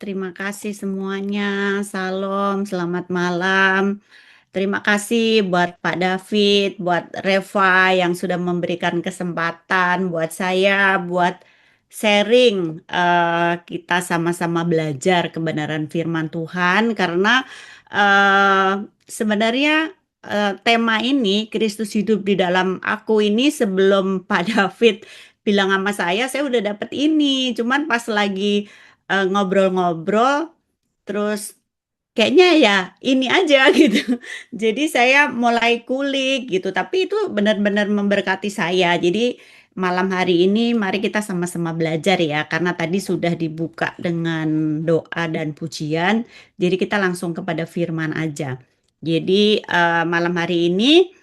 terima kasih semuanya. Salam, selamat malam. Terima kasih buat Pak David, buat Reva yang sudah memberikan kesempatan buat saya buat sharing, kita sama-sama belajar kebenaran firman Tuhan karena sebenarnya tema ini Kristus hidup di dalam aku ini sebelum Pak David bilang sama saya udah dapet ini. Cuman pas lagi ngobrol-ngobrol, terus kayaknya ya ini aja gitu. Jadi saya mulai kulik gitu. Tapi itu benar-benar memberkati saya. Jadi malam hari ini mari kita sama-sama belajar ya. Karena tadi sudah dibuka dengan doa dan pujian. Jadi kita langsung kepada firman aja. Jadi malam hari ini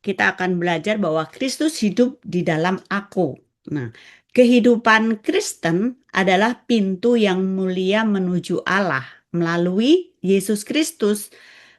kita akan belajar bahwa Kristus hidup di dalam aku. Nah, kehidupan Kristen adalah pintu yang mulia menuju Allah melalui Yesus Kristus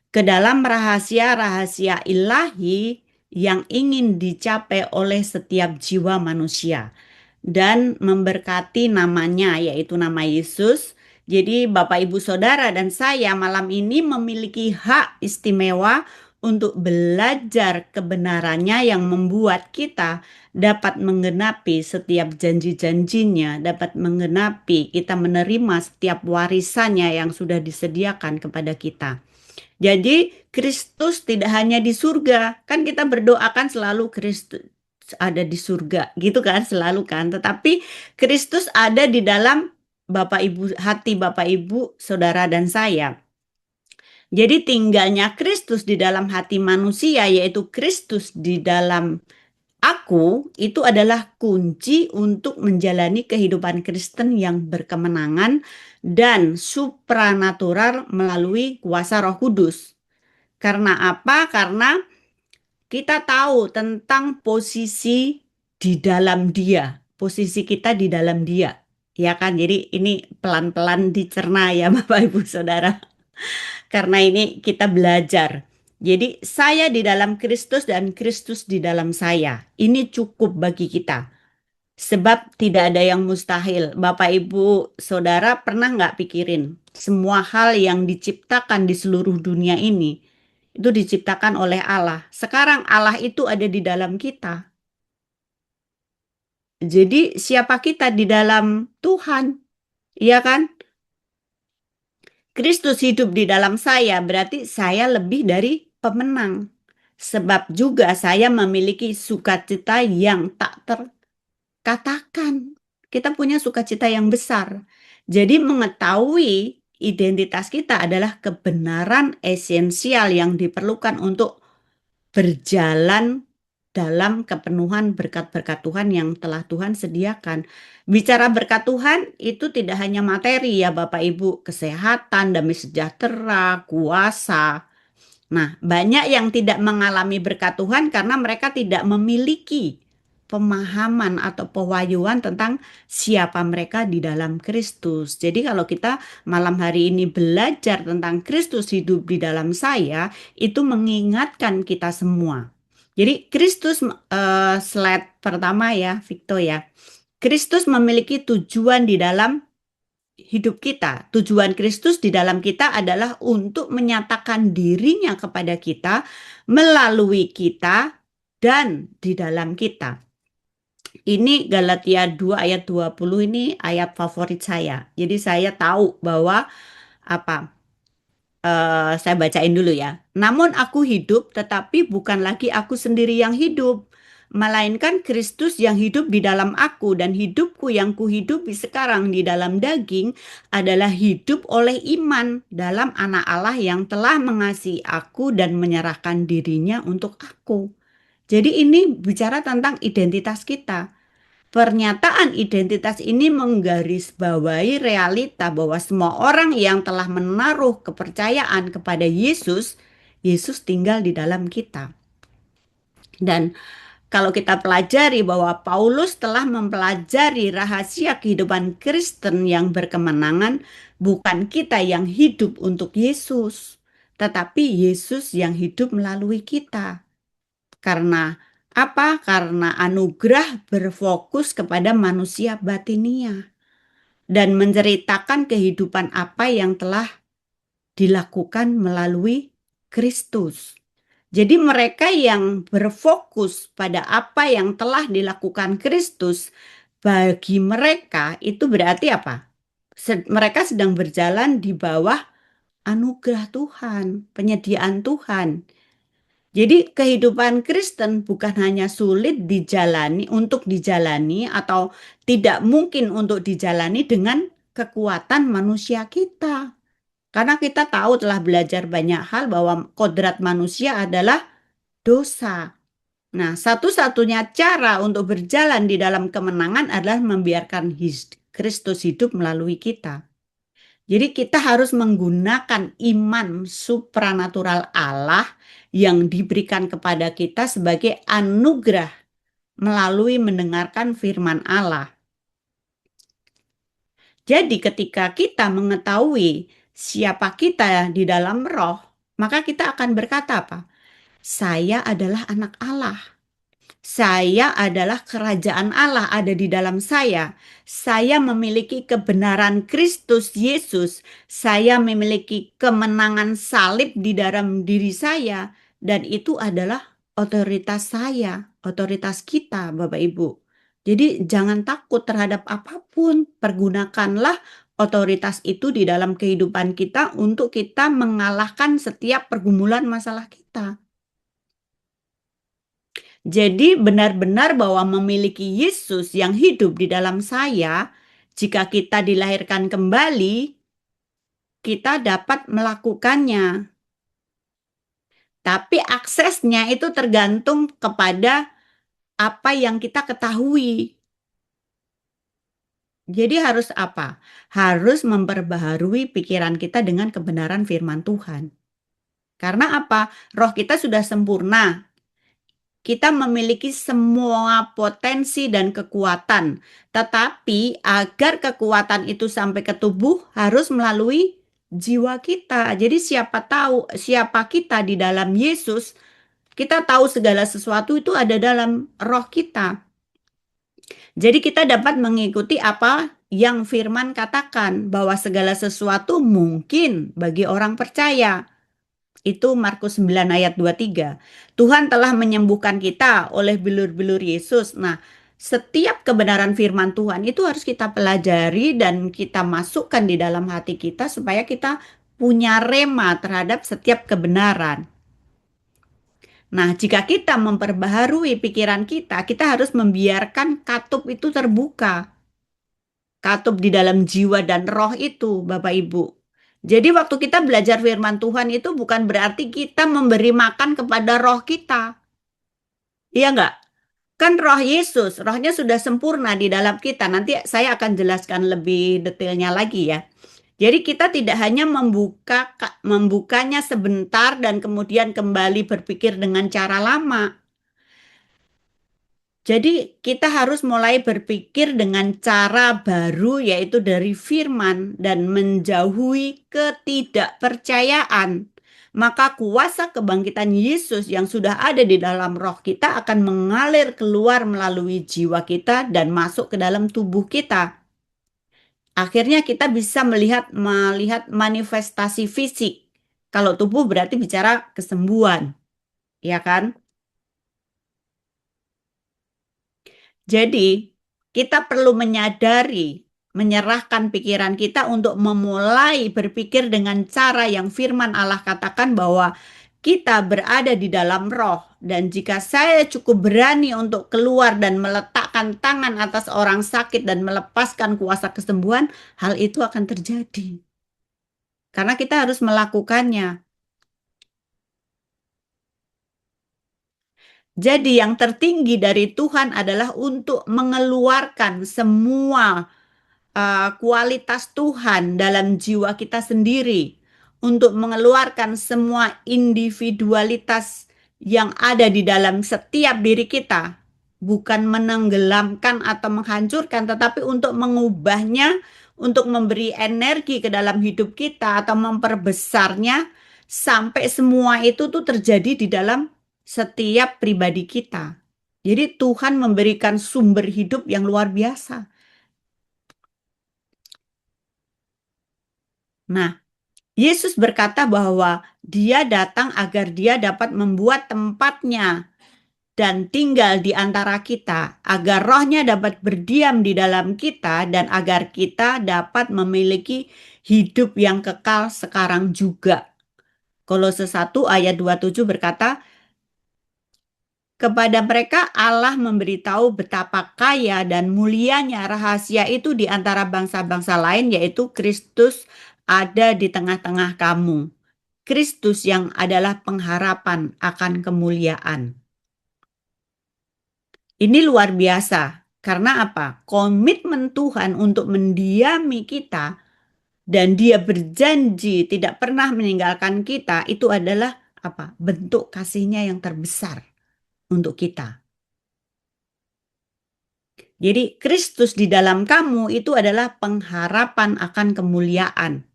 ke dalam rahasia-rahasia ilahi yang ingin dicapai oleh setiap jiwa manusia dan memberkati namanya, yaitu nama Yesus. Jadi Bapak Ibu Saudara dan saya malam ini memiliki hak istimewa untuk belajar kebenarannya yang membuat kita dapat menggenapi setiap janji-janjinya, dapat menggenapi kita menerima setiap warisannya yang sudah disediakan kepada kita. Jadi Kristus tidak hanya di surga, kan kita berdoakan selalu Kristus ada di surga, gitu kan, selalu kan. Tetapi Kristus ada di dalam Bapak Ibu, hati Bapak Ibu, saudara dan saya. Jadi tinggalnya Kristus di dalam hati manusia, yaitu Kristus di dalam aku, itu adalah kunci untuk menjalani kehidupan Kristen yang berkemenangan dan supranatural melalui kuasa Roh Kudus. Karena apa? Karena kita tahu tentang posisi di dalam Dia, posisi kita di dalam Dia, ya kan? Jadi ini pelan-pelan dicerna ya Bapak Ibu Saudara. Karena ini kita belajar. Jadi saya di dalam Kristus dan Kristus di dalam saya. Ini cukup bagi kita. Sebab tidak ada yang mustahil. Bapak Ibu Saudara pernah nggak pikirin semua hal yang diciptakan di seluruh dunia ini itu diciptakan oleh Allah. Sekarang Allah itu ada di dalam kita. Jadi siapa kita di dalam Tuhan? Iya kan? Kristus hidup di dalam saya, berarti saya lebih dari pemenang. Sebab juga saya memiliki sukacita yang tak terkatakan. Kita punya sukacita yang besar. Jadi mengetahui identitas kita adalah kebenaran esensial yang diperlukan untuk berjalan dalam kepenuhan berkat-berkat Tuhan yang telah Tuhan sediakan. Bicara berkat Tuhan itu tidak hanya materi ya Bapak Ibu, kesehatan, damai sejahtera, kuasa. Nah, banyak yang tidak mengalami berkat Tuhan karena mereka tidak memiliki pemahaman atau pewahyuan tentang siapa mereka di dalam Kristus. Jadi kalau kita malam hari ini belajar tentang Kristus hidup di dalam saya, itu mengingatkan kita semua. Jadi Kristus, slide pertama ya, Victo ya. Kristus memiliki tujuan di dalam hidup kita. Tujuan Kristus di dalam kita adalah untuk menyatakan dirinya kepada kita, melalui kita, dan di dalam kita. Ini Galatia 2 ayat 20 ini ayat favorit saya. Jadi saya tahu bahwa apa? Saya bacain dulu ya. Namun aku hidup, tetapi bukan lagi aku sendiri yang hidup, melainkan Kristus yang hidup di dalam aku, dan hidupku yang kuhidupi sekarang di dalam daging adalah hidup oleh iman dalam Anak Allah yang telah mengasihi aku dan menyerahkan dirinya untuk aku. Jadi ini bicara tentang identitas kita. Pernyataan identitas ini menggarisbawahi realita bahwa semua orang yang telah menaruh kepercayaan kepada Yesus, Yesus tinggal di dalam kita. Dan kalau kita pelajari bahwa Paulus telah mempelajari rahasia kehidupan Kristen yang berkemenangan, bukan kita yang hidup untuk Yesus, tetapi Yesus yang hidup melalui kita. Karena apa? Karena anugerah berfokus kepada manusia batinia. dan menceritakan kehidupan apa yang telah dilakukan melalui Kristus. Jadi mereka yang berfokus pada apa yang telah dilakukan Kristus, bagi mereka itu berarti apa? Mereka sedang berjalan di bawah anugerah Tuhan, penyediaan Tuhan. Jadi kehidupan Kristen bukan hanya sulit dijalani untuk dijalani atau tidak mungkin untuk dijalani dengan kekuatan manusia kita. Karena kita tahu telah belajar banyak hal bahwa kodrat manusia adalah dosa. Nah, satu-satunya cara untuk berjalan di dalam kemenangan adalah membiarkan Kristus hidup melalui kita. Jadi kita harus menggunakan iman supranatural Allah yang diberikan kepada kita sebagai anugerah melalui mendengarkan firman Allah. Jadi ketika kita mengetahui siapa kita di dalam roh, maka kita akan berkata apa? Saya adalah anak Allah. Saya adalah kerajaan Allah ada di dalam saya. Saya memiliki kebenaran Kristus Yesus. Saya memiliki kemenangan salib di dalam diri saya. Dan itu adalah otoritas saya, otoritas kita, Bapak Ibu. Jadi jangan takut terhadap apapun. Pergunakanlah otoritas itu di dalam kehidupan kita untuk kita mengalahkan setiap pergumulan masalah kita. Jadi benar-benar bahwa memiliki Yesus yang hidup di dalam saya, jika kita dilahirkan kembali, kita dapat melakukannya. Tapi aksesnya itu tergantung kepada apa yang kita ketahui. Jadi harus apa? Harus memperbaharui pikiran kita dengan kebenaran firman Tuhan. Karena apa? Roh kita sudah sempurna. Kita memiliki semua potensi dan kekuatan. Tetapi agar kekuatan itu sampai ke tubuh harus melalui jiwa kita. Jadi siapa kita di dalam Yesus, kita tahu segala sesuatu itu ada dalam roh kita. Jadi kita dapat mengikuti apa yang firman katakan, bahwa segala sesuatu mungkin bagi orang percaya. Itu Markus 9 ayat 23. Tuhan telah menyembuhkan kita oleh bilur-bilur Yesus. Nah, setiap kebenaran firman Tuhan itu harus kita pelajari dan kita masukkan di dalam hati kita supaya kita punya rema terhadap setiap kebenaran. Nah, jika kita memperbaharui pikiran kita, kita harus membiarkan katup itu terbuka. Katup di dalam jiwa dan roh itu, Bapak Ibu. Jadi waktu kita belajar firman Tuhan itu bukan berarti kita memberi makan kepada roh kita. Iya enggak? Kan roh Yesus, rohnya sudah sempurna di dalam kita. Nanti saya akan jelaskan lebih detailnya lagi ya. Jadi kita tidak hanya membukanya sebentar dan kemudian kembali berpikir dengan cara lama. Jadi kita harus mulai berpikir dengan cara baru, yaitu dari firman, dan menjauhi ketidakpercayaan. Maka kuasa kebangkitan Yesus yang sudah ada di dalam roh kita akan mengalir keluar melalui jiwa kita dan masuk ke dalam tubuh kita. Akhirnya kita bisa melihat manifestasi fisik. Kalau tubuh berarti bicara kesembuhan, ya kan? Jadi, kita perlu menyerahkan pikiran kita untuk memulai berpikir dengan cara yang firman Allah katakan bahwa kita berada di dalam roh. Dan jika saya cukup berani untuk keluar dan meletakkan tangan atas orang sakit dan melepaskan kuasa kesembuhan, hal itu akan terjadi. Karena kita harus melakukannya. Jadi yang tertinggi dari Tuhan adalah untuk mengeluarkan semua kualitas Tuhan dalam jiwa kita sendiri, untuk mengeluarkan semua individualitas yang ada di dalam setiap diri kita, bukan menenggelamkan atau menghancurkan, tetapi untuk mengubahnya, untuk memberi energi ke dalam hidup kita atau memperbesarnya sampai semua itu tuh terjadi di dalam setiap pribadi kita. Jadi Tuhan memberikan sumber hidup yang luar biasa. Nah, Yesus berkata bahwa Dia datang agar Dia dapat membuat tempatnya dan tinggal di antara kita, agar rohnya dapat berdiam di dalam kita dan agar kita dapat memiliki hidup yang kekal sekarang juga. Kolose 1 ayat 27 berkata, kepada mereka Allah memberitahu betapa kaya dan mulianya rahasia itu di antara bangsa-bangsa lain, yaitu Kristus ada di tengah-tengah kamu. Kristus yang adalah pengharapan akan kemuliaan. Ini luar biasa. Karena apa? Komitmen Tuhan untuk mendiami kita dan Dia berjanji tidak pernah meninggalkan kita, itu adalah apa? Bentuk kasih-Nya yang terbesar untuk kita. Jadi Kristus di dalam kamu itu adalah pengharapan akan kemuliaan.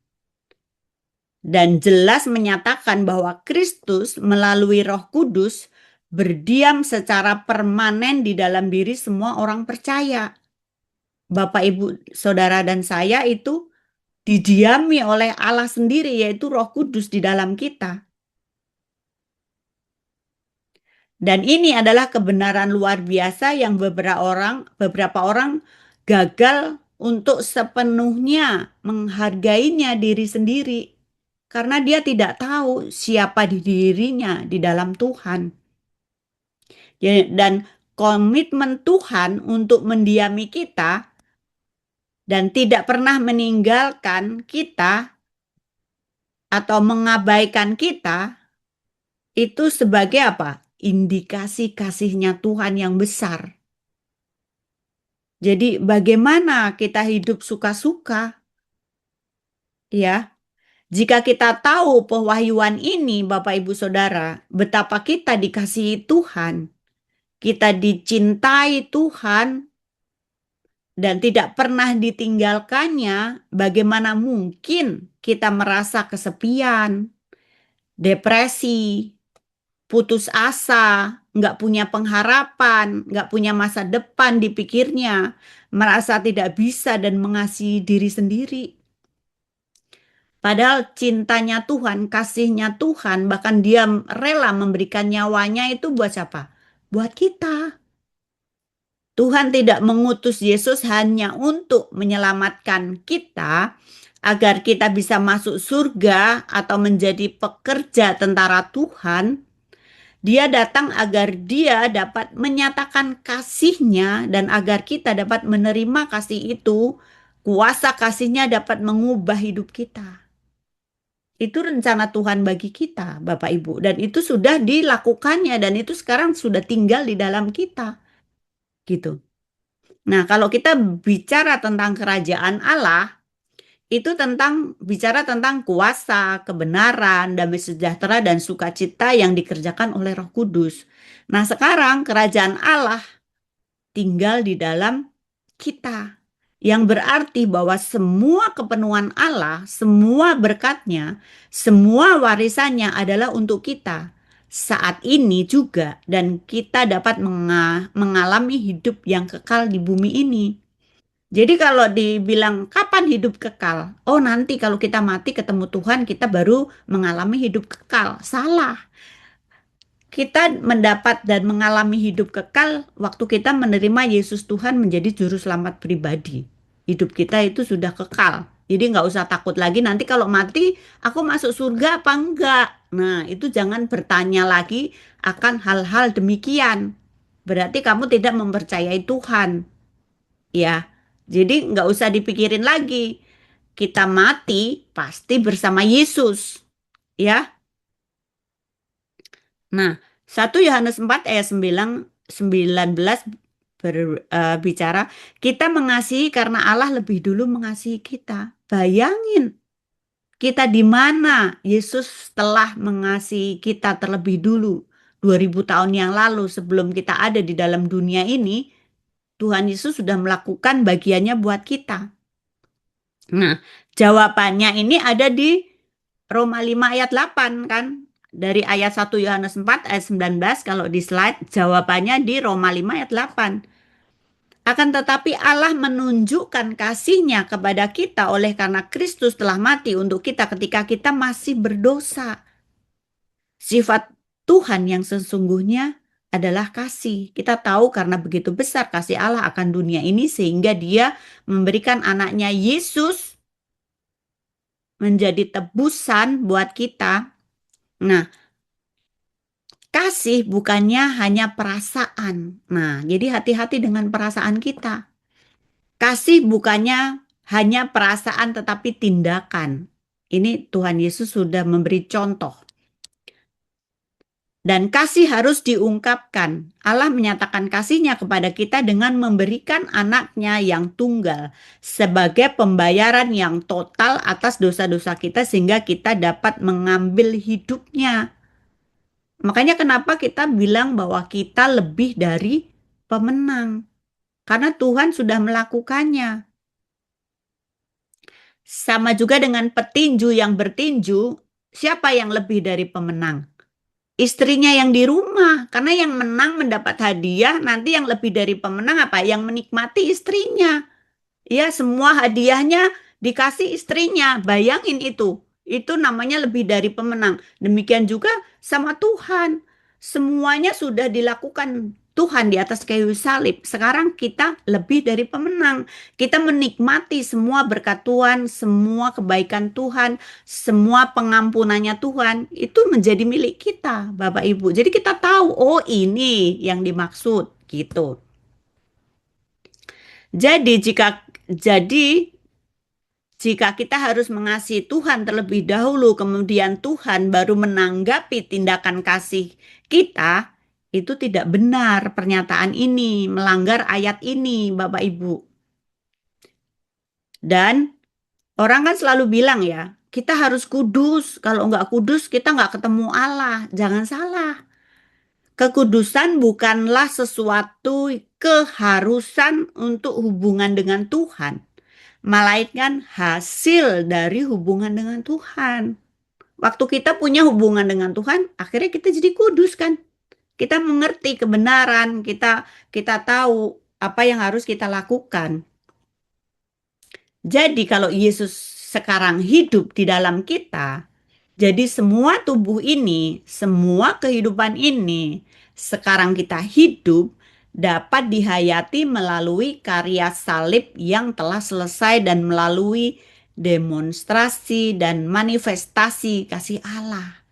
Dan jelas menyatakan bahwa Kristus melalui Roh Kudus berdiam secara permanen di dalam diri semua orang percaya. Bapak, Ibu, Saudara, dan saya itu didiami oleh Allah sendiri, yaitu Roh Kudus di dalam kita. Dan ini adalah kebenaran luar biasa yang beberapa orang gagal untuk sepenuhnya menghargainya diri sendiri. Karena dia tidak tahu siapa dirinya di dalam Tuhan. Dan komitmen Tuhan untuk mendiami kita dan tidak pernah meninggalkan kita atau mengabaikan kita, itu sebagai apa? Indikasi kasih-Nya Tuhan yang besar. Jadi bagaimana kita hidup suka-suka? Ya, jika kita tahu pewahyuan ini, Bapak Ibu Saudara, betapa kita dikasihi Tuhan, kita dicintai Tuhan, dan tidak pernah ditinggalkannya, bagaimana mungkin kita merasa kesepian, depresi, putus asa, nggak punya pengharapan, nggak punya masa depan di pikirnya, merasa tidak bisa dan mengasihi diri sendiri. Padahal cintanya Tuhan, kasihnya Tuhan, bahkan Dia rela memberikan nyawanya itu buat siapa? Buat kita. Tuhan tidak mengutus Yesus hanya untuk menyelamatkan kita, agar kita bisa masuk surga atau menjadi pekerja tentara Tuhan. Dia datang agar Dia dapat menyatakan kasih-Nya dan agar kita dapat menerima kasih itu, kuasa kasih-Nya dapat mengubah hidup kita. Itu rencana Tuhan bagi kita, Bapak Ibu. Dan itu sudah dilakukannya dan itu sekarang sudah tinggal di dalam kita. Gitu. Nah, kalau kita bicara tentang kerajaan Allah, itu bicara tentang kuasa, kebenaran, damai sejahtera, dan sukacita yang dikerjakan oleh Roh Kudus. Nah, sekarang kerajaan Allah tinggal di dalam kita. Yang berarti bahwa semua kepenuhan Allah, semua berkat-Nya, semua warisannya adalah untuk kita saat ini juga, dan kita dapat mengalami hidup yang kekal di bumi ini. Jadi kalau dibilang kapan hidup kekal? Oh, nanti kalau kita mati ketemu Tuhan, kita baru mengalami hidup kekal. Salah. Kita mendapat dan mengalami hidup kekal waktu kita menerima Yesus Tuhan menjadi juru selamat pribadi. Hidup kita itu sudah kekal. Jadi nggak usah takut lagi nanti kalau mati aku masuk surga apa enggak. Nah, itu jangan bertanya lagi akan hal-hal demikian. Berarti kamu tidak mempercayai Tuhan. Ya, jadi nggak usah dipikirin lagi. Kita mati pasti bersama Yesus. Ya. Nah, 1 Yohanes 4 ayat 19 berbicara, kita mengasihi karena Allah lebih dulu mengasihi kita. Bayangin, kita di mana Yesus telah mengasihi kita terlebih dulu. 2000 tahun yang lalu sebelum kita ada di dalam dunia ini, Tuhan Yesus sudah melakukan bagiannya buat kita. Nah, jawabannya ini ada di Roma 5 ayat 8 kan? Dari ayat 1 Yohanes 4 ayat 19 kalau di slide jawabannya di Roma 5 ayat 8. Akan tetapi Allah menunjukkan kasih-Nya kepada kita oleh karena Kristus telah mati untuk kita ketika kita masih berdosa. Sifat Tuhan yang sesungguhnya adalah kasih. Kita tahu karena begitu besar kasih Allah akan dunia ini sehingga Dia memberikan anaknya Yesus menjadi tebusan buat kita. Nah, kasih bukannya hanya perasaan. Nah, jadi hati-hati dengan perasaan kita. Kasih bukannya hanya perasaan tetapi tindakan. Ini Tuhan Yesus sudah memberi contoh. Dan kasih harus diungkapkan. Allah menyatakan kasih-Nya kepada kita dengan memberikan anaknya yang tunggal sebagai pembayaran yang total atas dosa-dosa kita sehingga kita dapat mengambil hidupnya. Makanya kenapa kita bilang bahwa kita lebih dari pemenang. Karena Tuhan sudah melakukannya. Sama juga dengan petinju yang bertinju, siapa yang lebih dari pemenang? Istrinya yang di rumah, karena yang menang mendapat hadiah, nanti yang lebih dari pemenang apa? Yang menikmati istrinya. Ya, semua hadiahnya dikasih istrinya. Bayangin itu. Itu namanya lebih dari pemenang. Demikian juga sama Tuhan. Semuanya sudah dilakukan Tuhan di atas kayu salib. Sekarang kita lebih dari pemenang. Kita menikmati semua berkat Tuhan, semua kebaikan Tuhan, semua pengampunannya Tuhan. Itu menjadi milik kita, Bapak Ibu. Jadi kita tahu, oh ini yang dimaksud gitu. Jadi jika kita harus mengasihi Tuhan terlebih dahulu, kemudian Tuhan baru menanggapi tindakan kasih kita, itu tidak benar pernyataan ini, melanggar ayat ini, Bapak Ibu. Dan orang kan selalu bilang ya, kita harus kudus. Kalau nggak kudus, kita nggak ketemu Allah. Jangan salah. Kekudusan bukanlah sesuatu keharusan untuk hubungan dengan Tuhan, melainkan hasil dari hubungan dengan Tuhan. Waktu kita punya hubungan dengan Tuhan, akhirnya kita jadi kudus kan? Kita mengerti kebenaran, kita tahu apa yang harus kita lakukan. Jadi kalau Yesus sekarang hidup di dalam kita, jadi semua tubuh ini, semua kehidupan ini, sekarang kita hidup dapat dihayati melalui karya salib yang telah selesai dan melalui demonstrasi dan manifestasi kasih Allah.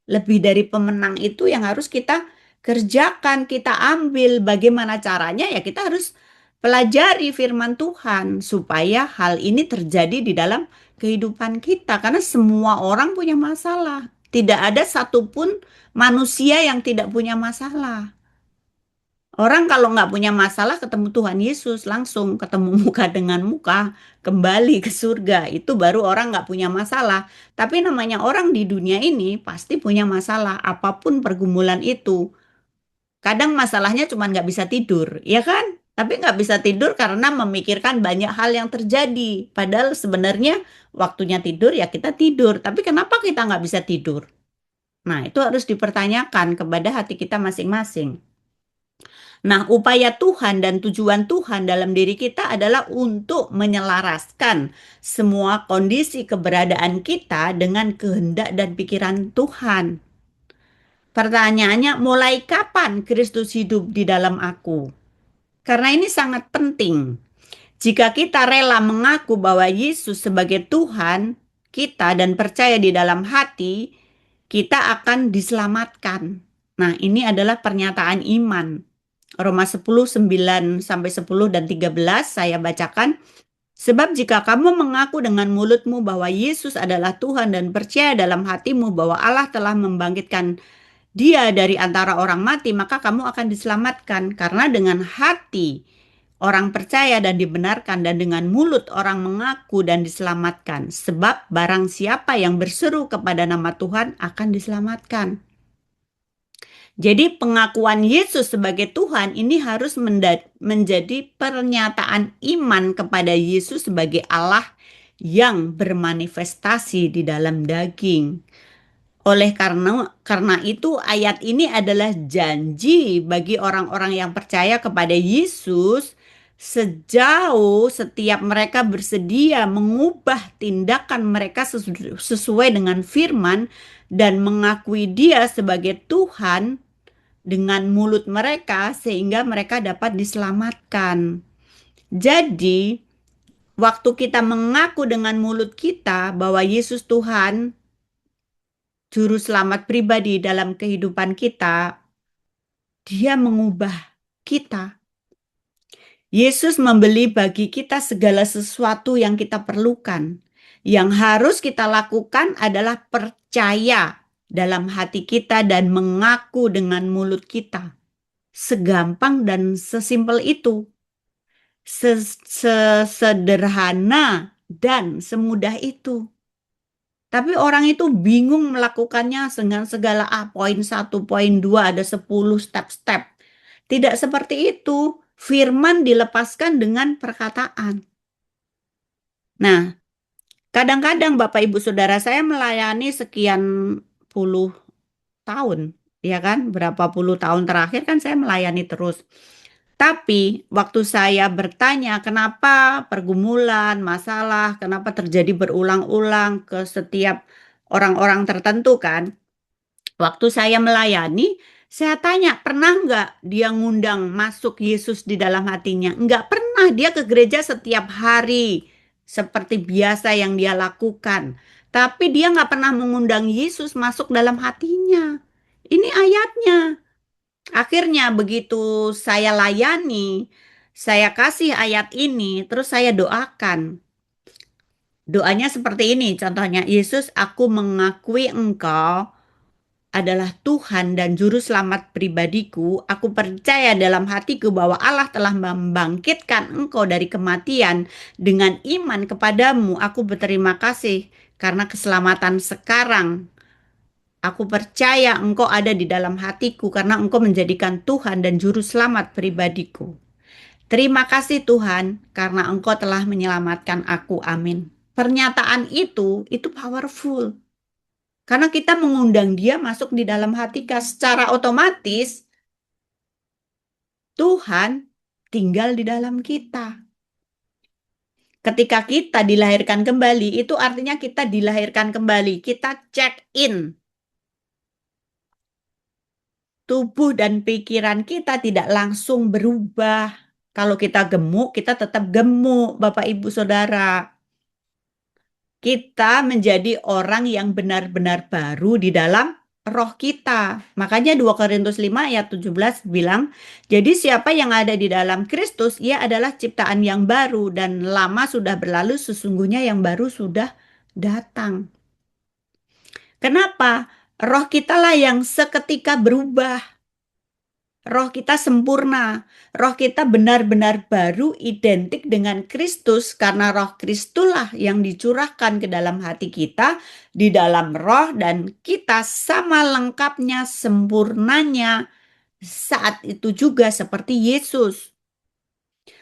Lebih dari pemenang itu yang harus kita kerjakan, kita ambil. Bagaimana caranya? Ya kita harus pelajari firman Tuhan supaya hal ini terjadi di dalam kehidupan kita. Karena semua orang punya masalah. Tidak ada satupun manusia yang tidak punya masalah. Orang kalau nggak punya masalah ketemu Tuhan Yesus langsung ketemu muka dengan muka kembali ke surga itu baru orang nggak punya masalah. Tapi namanya orang di dunia ini pasti punya masalah apapun pergumulan itu. Kadang masalahnya cuma nggak bisa tidur, ya kan? Tapi nggak bisa tidur karena memikirkan banyak hal yang terjadi. Padahal sebenarnya waktunya tidur ya kita tidur. Tapi kenapa kita nggak bisa tidur? Nah itu harus dipertanyakan kepada hati kita masing-masing. Nah, upaya Tuhan dan tujuan Tuhan dalam diri kita adalah untuk menyelaraskan semua kondisi keberadaan kita dengan kehendak dan pikiran Tuhan. Pertanyaannya, mulai kapan Kristus hidup di dalam aku? Karena ini sangat penting. Jika kita rela mengaku bahwa Yesus sebagai Tuhan kita dan percaya di dalam hati, kita akan diselamatkan. Nah, ini adalah pernyataan iman. Roma 10, 9 sampai 10 dan 13 saya bacakan. Sebab jika kamu mengaku dengan mulutmu bahwa Yesus adalah Tuhan dan percaya dalam hatimu bahwa Allah telah membangkitkan Dia dari antara orang mati, maka kamu akan diselamatkan. Karena dengan hati orang percaya dan dibenarkan dan dengan mulut orang mengaku dan diselamatkan. Sebab barang siapa yang berseru kepada nama Tuhan akan diselamatkan. Jadi pengakuan Yesus sebagai Tuhan ini harus menjadi pernyataan iman kepada Yesus sebagai Allah yang bermanifestasi di dalam daging. Oleh karena itu ayat ini adalah janji bagi orang-orang yang percaya kepada Yesus sejauh setiap mereka bersedia mengubah tindakan mereka sesuai dengan firman dan mengakui Dia sebagai Tuhan dengan mulut mereka sehingga mereka dapat diselamatkan. Jadi, waktu kita mengaku dengan mulut kita bahwa Yesus Tuhan, juru selamat pribadi dalam kehidupan kita, Dia mengubah kita. Yesus membeli bagi kita segala sesuatu yang kita perlukan. Yang harus kita lakukan adalah percaya dalam hati kita dan mengaku dengan mulut kita. Segampang dan sesimpel itu. Sesederhana dan semudah itu. Tapi orang itu bingung melakukannya dengan segala poin 1, poin 2, ada 10 step-step. Tidak seperti itu. Firman dilepaskan dengan perkataan. Nah, kadang-kadang Bapak Ibu Saudara saya melayani sekian puluh tahun, ya kan? Berapa puluh tahun terakhir kan saya melayani terus. Tapi waktu saya bertanya kenapa pergumulan, masalah, kenapa terjadi berulang-ulang ke setiap orang-orang tertentu kan. Waktu saya melayani, saya tanya, pernah nggak dia ngundang masuk Yesus di dalam hatinya? Nggak pernah, dia ke gereja setiap hari. Seperti biasa yang dia lakukan. Tapi dia nggak pernah mengundang Yesus masuk dalam hatinya. Ini ayatnya. Akhirnya begitu saya layani, saya kasih ayat ini, terus saya doakan. Doanya seperti ini, contohnya, Yesus, aku mengakui Engkau adalah Tuhan dan Juru Selamat pribadiku. Aku percaya dalam hatiku bahwa Allah telah membangkitkan Engkau dari kematian. Dengan iman kepadamu, aku berterima kasih karena keselamatan sekarang. Aku percaya Engkau ada di dalam hatiku karena Engkau menjadikan Tuhan dan Juru Selamat pribadiku. Terima kasih Tuhan karena Engkau telah menyelamatkan aku. Amin. Pernyataan itu powerful. Karena kita mengundang dia masuk di dalam hati kita secara otomatis, Tuhan tinggal di dalam kita. Ketika kita dilahirkan kembali, itu artinya kita dilahirkan kembali. Kita check in. Tubuh dan pikiran kita tidak langsung berubah. Kalau kita gemuk, kita tetap gemuk, Bapak Ibu Saudara. Kita menjadi orang yang benar-benar baru di dalam roh kita. Makanya 2 Korintus 5 ayat 17 bilang, jadi siapa yang ada di dalam Kristus, ia adalah ciptaan yang baru dan lama sudah berlalu, sesungguhnya yang baru sudah datang. Kenapa? Roh kita lah yang seketika berubah. Roh kita sempurna, roh kita benar-benar baru identik dengan Kristus karena roh Kristuslah yang dicurahkan ke dalam hati kita di dalam roh dan kita sama lengkapnya sempurnanya saat itu juga seperti Yesus.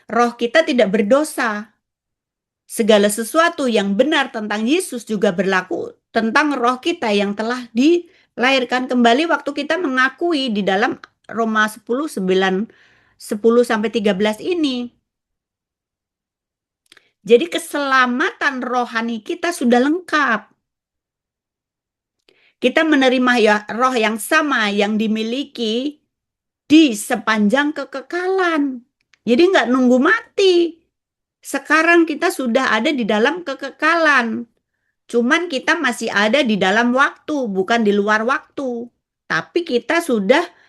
Roh kita tidak berdosa. Segala sesuatu yang benar tentang Yesus juga berlaku tentang roh kita yang telah dilahirkan kembali waktu kita mengakui di dalam Roma 10, 9, 10-13 ini. Jadi keselamatan rohani kita sudah lengkap. Kita menerima roh yang sama yang dimiliki di sepanjang kekekalan. Jadi nggak nunggu mati. Sekarang kita sudah ada di dalam kekekalan. Cuman kita masih ada di dalam waktu, bukan di luar waktu. Tapi kita sudah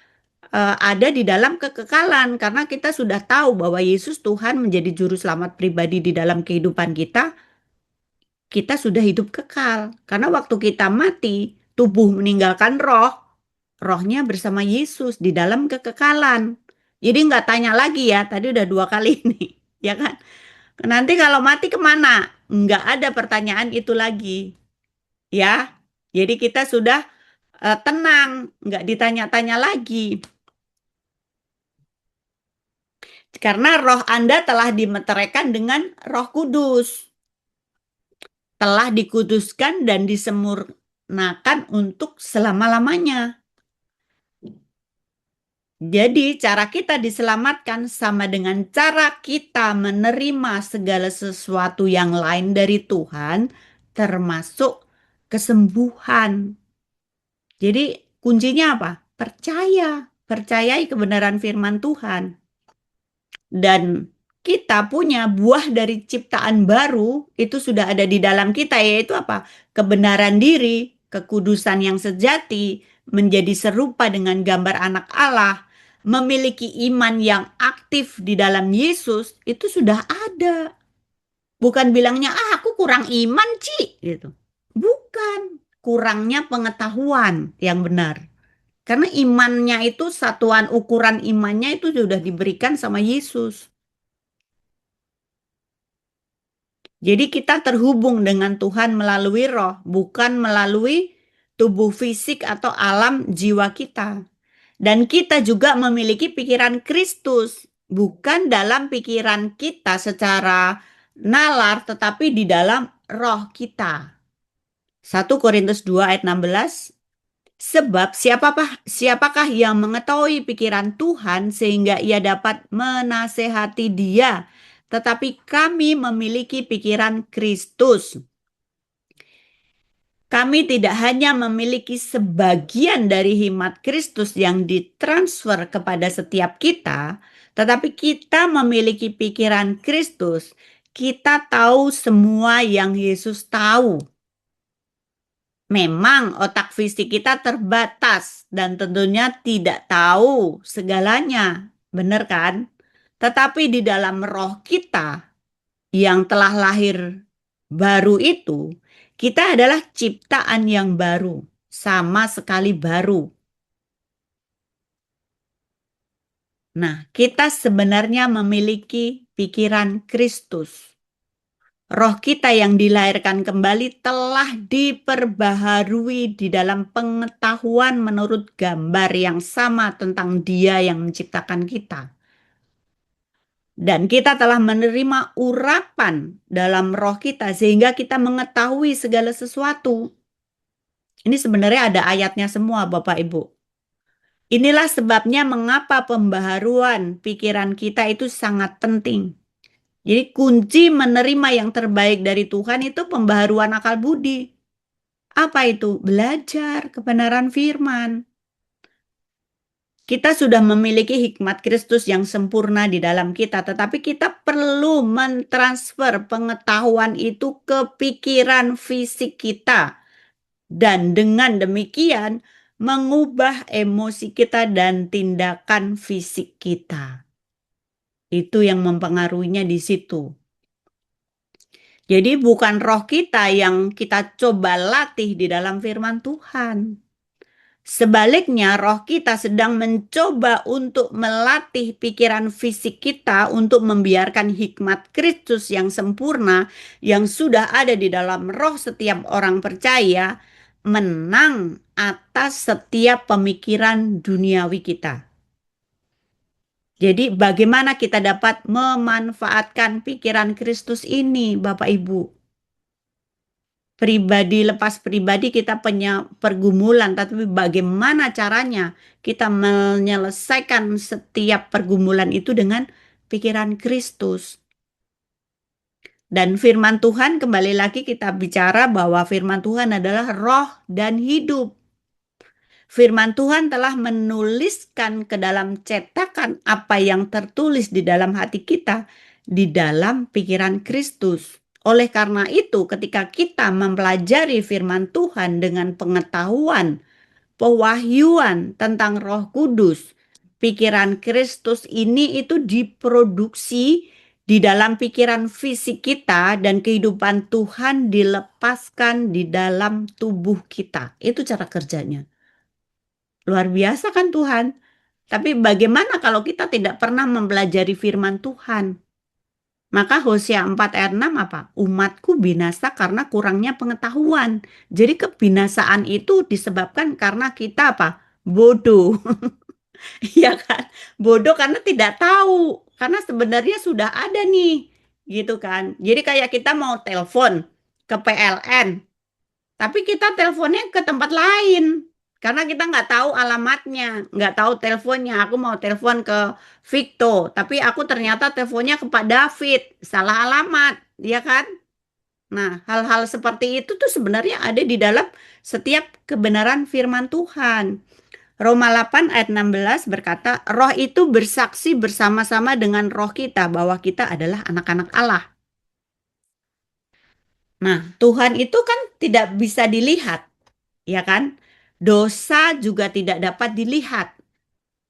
ada di dalam kekekalan karena kita sudah tahu bahwa Yesus Tuhan menjadi juru selamat pribadi di dalam kehidupan kita. Kita sudah hidup kekal karena waktu kita mati, tubuh meninggalkan roh, rohnya bersama Yesus di dalam kekekalan. Jadi nggak tanya lagi ya, tadi udah 2 kali nih, ya kan? Nanti kalau mati kemana? Nggak ada pertanyaan itu lagi, ya. Jadi kita sudah tenang, nggak ditanya-tanya lagi. Karena roh Anda telah dimeteraikan dengan Roh Kudus. Telah dikuduskan dan disempurnakan untuk selama-lamanya. Jadi cara kita diselamatkan sama dengan cara kita menerima segala sesuatu yang lain dari Tuhan, termasuk kesembuhan. Jadi kuncinya apa? Percaya. Percayai kebenaran firman Tuhan. Dan kita punya buah dari ciptaan baru, itu sudah ada di dalam kita, yaitu apa? Kebenaran diri, kekudusan yang sejati, menjadi serupa dengan gambar anak Allah, memiliki iman yang aktif di dalam Yesus, itu sudah ada. Bukan bilangnya, aku kurang iman, Ci. Gitu. Bukan. Kurangnya pengetahuan yang benar. Karena imannya itu, satuan ukuran imannya itu sudah diberikan sama Yesus. Jadi kita terhubung dengan Tuhan melalui roh, bukan melalui tubuh fisik atau alam jiwa kita. Dan kita juga memiliki pikiran Kristus, bukan dalam pikiran kita secara nalar, tetapi di dalam roh kita. 1 Korintus 2 ayat 16. Sebab siapakah yang mengetahui pikiran Tuhan sehingga ia dapat menasehati dia? Tetapi kami memiliki pikiran Kristus. Kami tidak hanya memiliki sebagian dari hikmat Kristus yang ditransfer kepada setiap kita, tetapi kita memiliki pikiran Kristus. Kita tahu semua yang Yesus tahu. Memang otak fisik kita terbatas dan tentunya tidak tahu segalanya, benar kan? Tetapi di dalam roh kita yang telah lahir baru itu, kita adalah ciptaan yang baru, sama sekali baru. Nah, kita sebenarnya memiliki pikiran Kristus. Roh kita yang dilahirkan kembali telah diperbaharui di dalam pengetahuan menurut gambar yang sama tentang Dia yang menciptakan kita. Dan kita telah menerima urapan dalam roh kita sehingga kita mengetahui segala sesuatu. Ini sebenarnya ada ayatnya semua, Bapak Ibu. Inilah sebabnya mengapa pembaharuan pikiran kita itu sangat penting. Jadi kunci menerima yang terbaik dari Tuhan itu pembaharuan akal budi. Apa itu? Belajar kebenaran firman. Kita sudah memiliki hikmat Kristus yang sempurna di dalam kita, tetapi kita perlu mentransfer pengetahuan itu ke pikiran fisik kita. Dan dengan demikian, mengubah emosi kita dan tindakan fisik kita. Itu yang mempengaruhinya di situ. Jadi bukan roh kita yang kita coba latih di dalam firman Tuhan. Sebaliknya, roh kita sedang mencoba untuk melatih pikiran fisik kita untuk membiarkan hikmat Kristus yang sempurna yang sudah ada di dalam roh setiap orang percaya menang atas setiap pemikiran duniawi kita. Jadi bagaimana kita dapat memanfaatkan pikiran Kristus ini, Bapak Ibu? Pribadi lepas pribadi kita punya pergumulan, tapi bagaimana caranya kita menyelesaikan setiap pergumulan itu dengan pikiran Kristus. Dan firman Tuhan, kembali lagi kita bicara bahwa firman Tuhan adalah roh dan hidup. Firman Tuhan telah menuliskan ke dalam cetakan apa yang tertulis di dalam hati kita, di dalam pikiran Kristus. Oleh karena itu, ketika kita mempelajari firman Tuhan dengan pengetahuan, pewahyuan tentang Roh Kudus, pikiran Kristus ini itu diproduksi di dalam pikiran fisik kita dan kehidupan Tuhan dilepaskan di dalam tubuh kita. Itu cara kerjanya. Luar biasa kan Tuhan? Tapi bagaimana kalau kita tidak pernah mempelajari firman Tuhan? Maka Hosea 4 ayat 6 apa? Umatku binasa karena kurangnya pengetahuan. Jadi kebinasaan itu disebabkan karena kita apa? Bodoh. Ya kan? Bodoh karena tidak tahu. Karena sebenarnya sudah ada nih. Gitu kan. Jadi kayak kita mau telepon ke PLN. Tapi kita teleponnya ke tempat lain. Karena kita nggak tahu alamatnya, nggak tahu teleponnya. Aku mau telepon ke Victo, tapi aku ternyata teleponnya ke Pak David, salah alamat, ya kan? Nah, hal-hal seperti itu tuh sebenarnya ada di dalam setiap kebenaran firman Tuhan. Roma 8 ayat 16 berkata, roh itu bersaksi bersama-sama dengan roh kita bahwa kita adalah anak-anak Allah. Nah, Tuhan itu kan tidak bisa dilihat, ya kan? Dosa juga tidak dapat dilihat.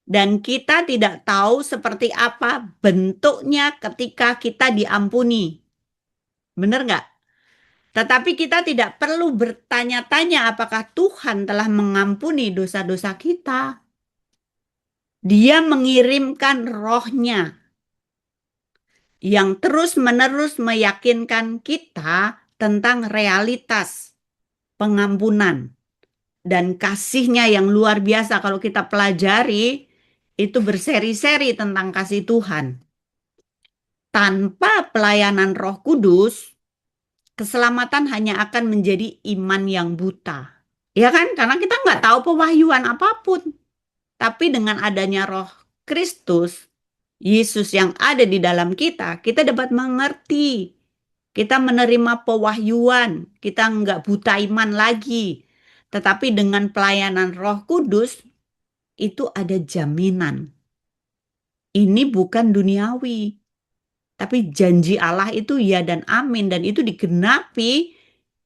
Dan kita tidak tahu seperti apa bentuknya ketika kita diampuni. Benar nggak? Tetapi kita tidak perlu bertanya-tanya apakah Tuhan telah mengampuni dosa-dosa kita. Dia mengirimkan rohnya yang terus-menerus meyakinkan kita tentang realitas pengampunan dan kasihnya yang luar biasa. Kalau kita pelajari, itu berseri-seri tentang kasih Tuhan. Tanpa pelayanan Roh Kudus, keselamatan hanya akan menjadi iman yang buta. Ya kan? Karena kita nggak tahu pewahyuan apapun. Tapi dengan adanya Roh Kristus, Yesus yang ada di dalam kita dapat mengerti. Kita menerima pewahyuan, kita nggak buta iman lagi. Tetapi dengan pelayanan Roh Kudus, itu ada jaminan. Ini bukan duniawi, tapi janji Allah itu ya dan amin. Dan itu digenapi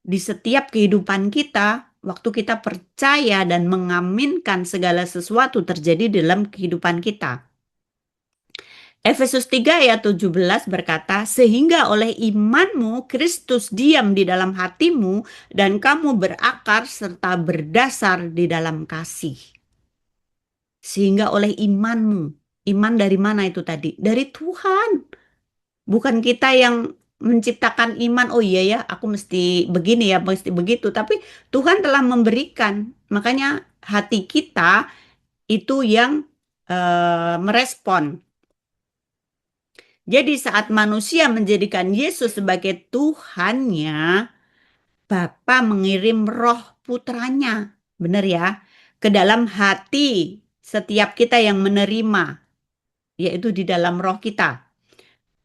di setiap kehidupan kita, waktu kita percaya dan mengaminkan segala sesuatu terjadi dalam kehidupan kita. Efesus 3 ayat 17 berkata, sehingga oleh imanmu Kristus diam di dalam hatimu dan kamu berakar serta berdasar di dalam kasih. Sehingga oleh imanmu. Iman dari mana itu tadi? Dari Tuhan. Bukan kita yang menciptakan iman, oh iya ya, aku mesti begini ya, mesti begitu. Tapi Tuhan telah memberikan. Makanya hati kita itu yang merespon. Jadi saat manusia menjadikan Yesus sebagai Tuhannya, Bapa mengirim roh putranya, benar ya, ke dalam hati setiap kita yang menerima, yaitu di dalam roh kita.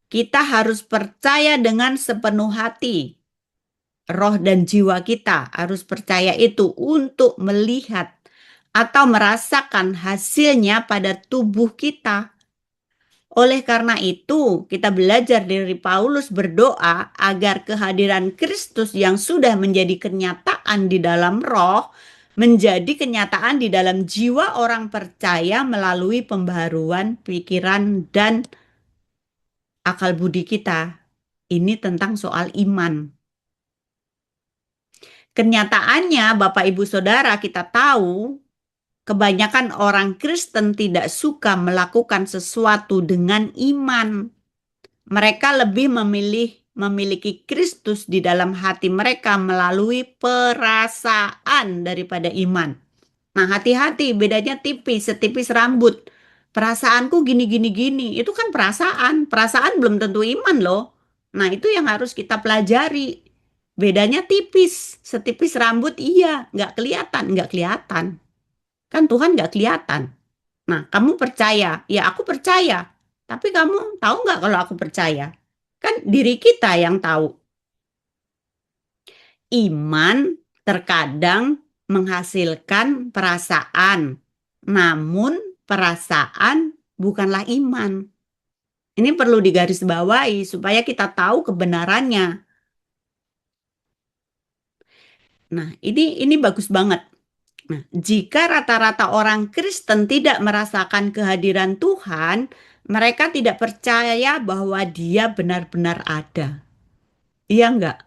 Kita harus percaya dengan sepenuh hati. Roh dan jiwa kita harus percaya itu untuk melihat atau merasakan hasilnya pada tubuh kita. Oleh karena itu, kita belajar dari Paulus berdoa agar kehadiran Kristus yang sudah menjadi kenyataan di dalam roh, menjadi kenyataan di dalam jiwa orang percaya melalui pembaharuan pikiran dan akal budi kita. Ini tentang soal iman. Kenyataannya, Bapak Ibu Saudara, kita tahu kebanyakan orang Kristen tidak suka melakukan sesuatu dengan iman. Mereka lebih memiliki Kristus di dalam hati mereka melalui perasaan daripada iman. Nah, hati-hati, bedanya tipis, setipis rambut. Perasaanku gini. Itu kan perasaan. Perasaan belum tentu iman loh. Nah, itu yang harus kita pelajari. Bedanya tipis, setipis rambut iya, nggak kelihatan. Kan Tuhan nggak kelihatan. Nah, kamu percaya, ya aku percaya. Tapi kamu tahu nggak kalau aku percaya? Kan diri kita yang tahu. Iman terkadang menghasilkan perasaan. Namun perasaan bukanlah iman. Ini perlu digarisbawahi supaya kita tahu kebenarannya. Nah, ini bagus banget. Nah, jika rata-rata orang Kristen tidak merasakan kehadiran Tuhan, mereka tidak percaya bahwa Dia benar-benar ada. Iya enggak?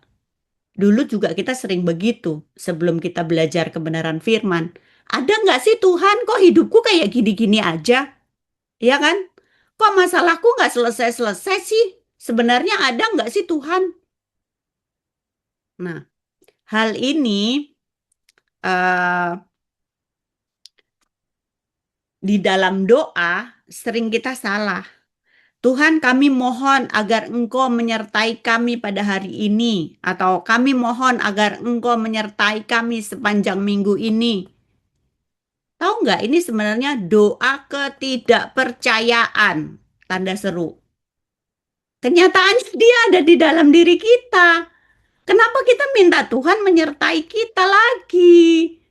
Dulu juga kita sering begitu sebelum kita belajar kebenaran firman. Ada enggak sih Tuhan? Kok hidupku kayak gini-gini aja? Iya kan? Kok masalahku enggak selesai-selesai sih? Sebenarnya ada enggak sih Tuhan? Nah, hal ini eh, di dalam doa sering kita salah. Tuhan, kami mohon agar Engkau menyertai kami pada hari ini, atau kami mohon agar Engkau menyertai kami sepanjang minggu ini. Tahu nggak, ini sebenarnya doa ketidakpercayaan, tanda seru. Kenyataannya dia ada di dalam diri kita. Kenapa kita minta Tuhan menyertai kita lagi?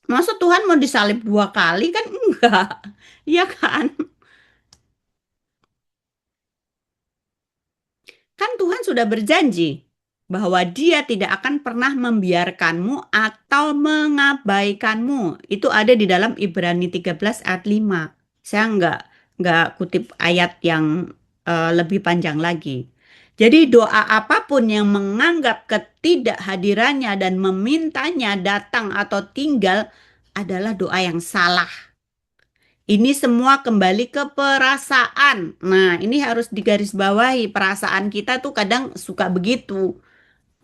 Masa Tuhan mau disalib 2 kali kan enggak? Iya kan? Kan Tuhan sudah berjanji bahwa Dia tidak akan pernah membiarkanmu atau mengabaikanmu. Itu ada di dalam Ibrani 13 ayat 5. Saya nggak kutip ayat yang lebih panjang lagi. Jadi doa apapun yang menganggap ketidakhadirannya dan memintanya datang atau tinggal adalah doa yang salah. Ini semua kembali ke perasaan. Nah, ini harus digarisbawahi. Perasaan kita tuh kadang suka begitu.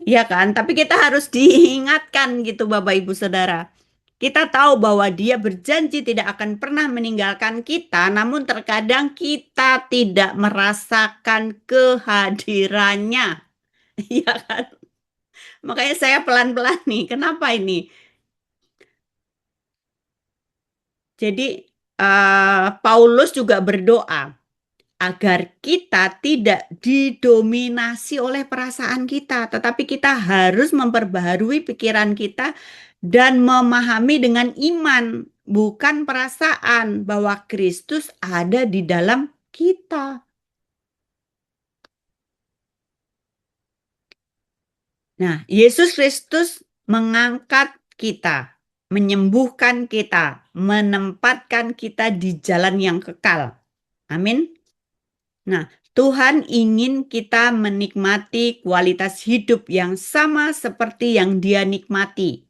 Iya kan? Tapi kita harus diingatkan gitu Bapak Ibu Saudara. Kita tahu bahwa dia berjanji tidak akan pernah meninggalkan kita, namun terkadang kita tidak merasakan kehadirannya. Iya kan? Makanya saya pelan-pelan nih. Kenapa ini? Jadi Paulus juga berdoa agar kita tidak didominasi oleh perasaan kita, tetapi kita harus memperbaharui pikiran kita dan memahami dengan iman, bukan perasaan bahwa Kristus ada di dalam kita. Nah, Yesus Kristus mengangkat kita, menyembuhkan kita, menempatkan kita di jalan yang kekal. Amin. Nah, Tuhan ingin kita menikmati kualitas hidup yang sama seperti yang Dia nikmati.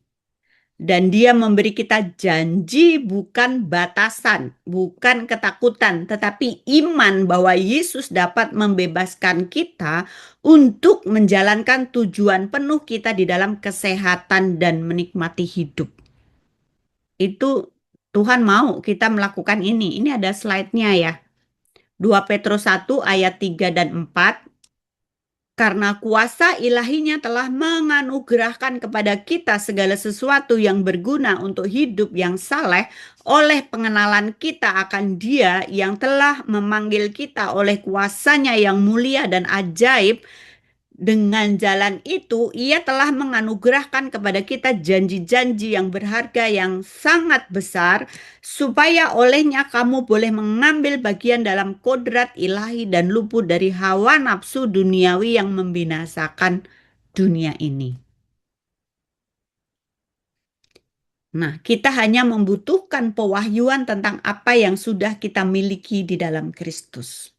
Dan Dia memberi kita janji, bukan batasan, bukan ketakutan, tetapi iman bahwa Yesus dapat membebaskan kita untuk menjalankan tujuan penuh kita di dalam kesehatan dan menikmati hidup. Itu Tuhan mau kita melakukan ini. Ini ada slide-nya ya. 2 Petrus 1 ayat 3 dan 4. Karena kuasa ilahinya telah menganugerahkan kepada kita segala sesuatu yang berguna untuk hidup yang saleh oleh pengenalan kita akan Dia yang telah memanggil kita oleh kuasanya yang mulia dan ajaib. Dengan jalan itu, Ia telah menganugerahkan kepada kita janji-janji yang berharga yang sangat besar, supaya olehnya kamu boleh mengambil bagian dalam kodrat ilahi dan luput dari hawa nafsu duniawi yang membinasakan dunia ini. Nah, kita hanya membutuhkan pewahyuan tentang apa yang sudah kita miliki di dalam Kristus.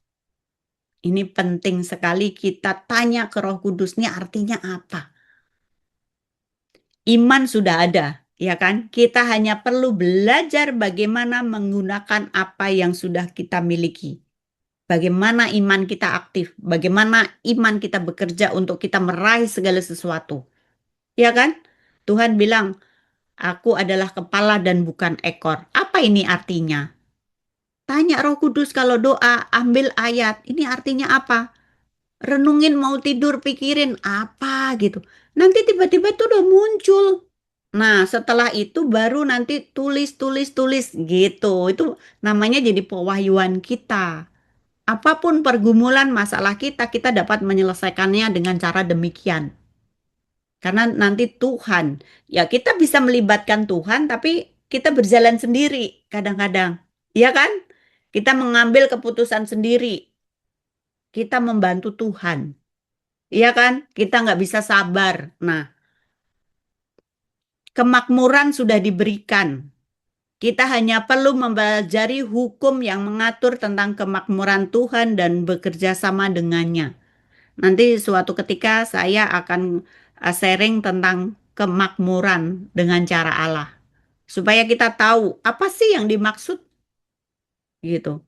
Ini penting sekali kita tanya ke Roh Kudus, ini artinya apa? Iman sudah ada, ya kan? Kita hanya perlu belajar bagaimana menggunakan apa yang sudah kita miliki. Bagaimana iman kita aktif, bagaimana iman kita bekerja untuk kita meraih segala sesuatu. Ya kan? Tuhan bilang, aku adalah kepala dan bukan ekor. Apa ini artinya? Tanya Roh Kudus kalau doa, ambil ayat. Ini artinya apa? Renungin, mau tidur, pikirin apa gitu. Nanti tiba-tiba itu udah muncul. Nah, setelah itu baru nanti tulis gitu. Itu namanya jadi pewahyuan kita. Apapun pergumulan masalah kita, kita dapat menyelesaikannya dengan cara demikian. Karena nanti Tuhan, ya kita bisa melibatkan Tuhan, tapi kita berjalan sendiri kadang-kadang. Iya kan? Kita mengambil keputusan sendiri. Kita membantu Tuhan. Iya kan? Kita nggak bisa sabar. Nah, kemakmuran sudah diberikan. Kita hanya perlu mempelajari hukum yang mengatur tentang kemakmuran Tuhan dan bekerja sama dengannya. Nanti suatu ketika saya akan sharing tentang kemakmuran dengan cara Allah. Supaya kita tahu apa sih yang dimaksud gitu.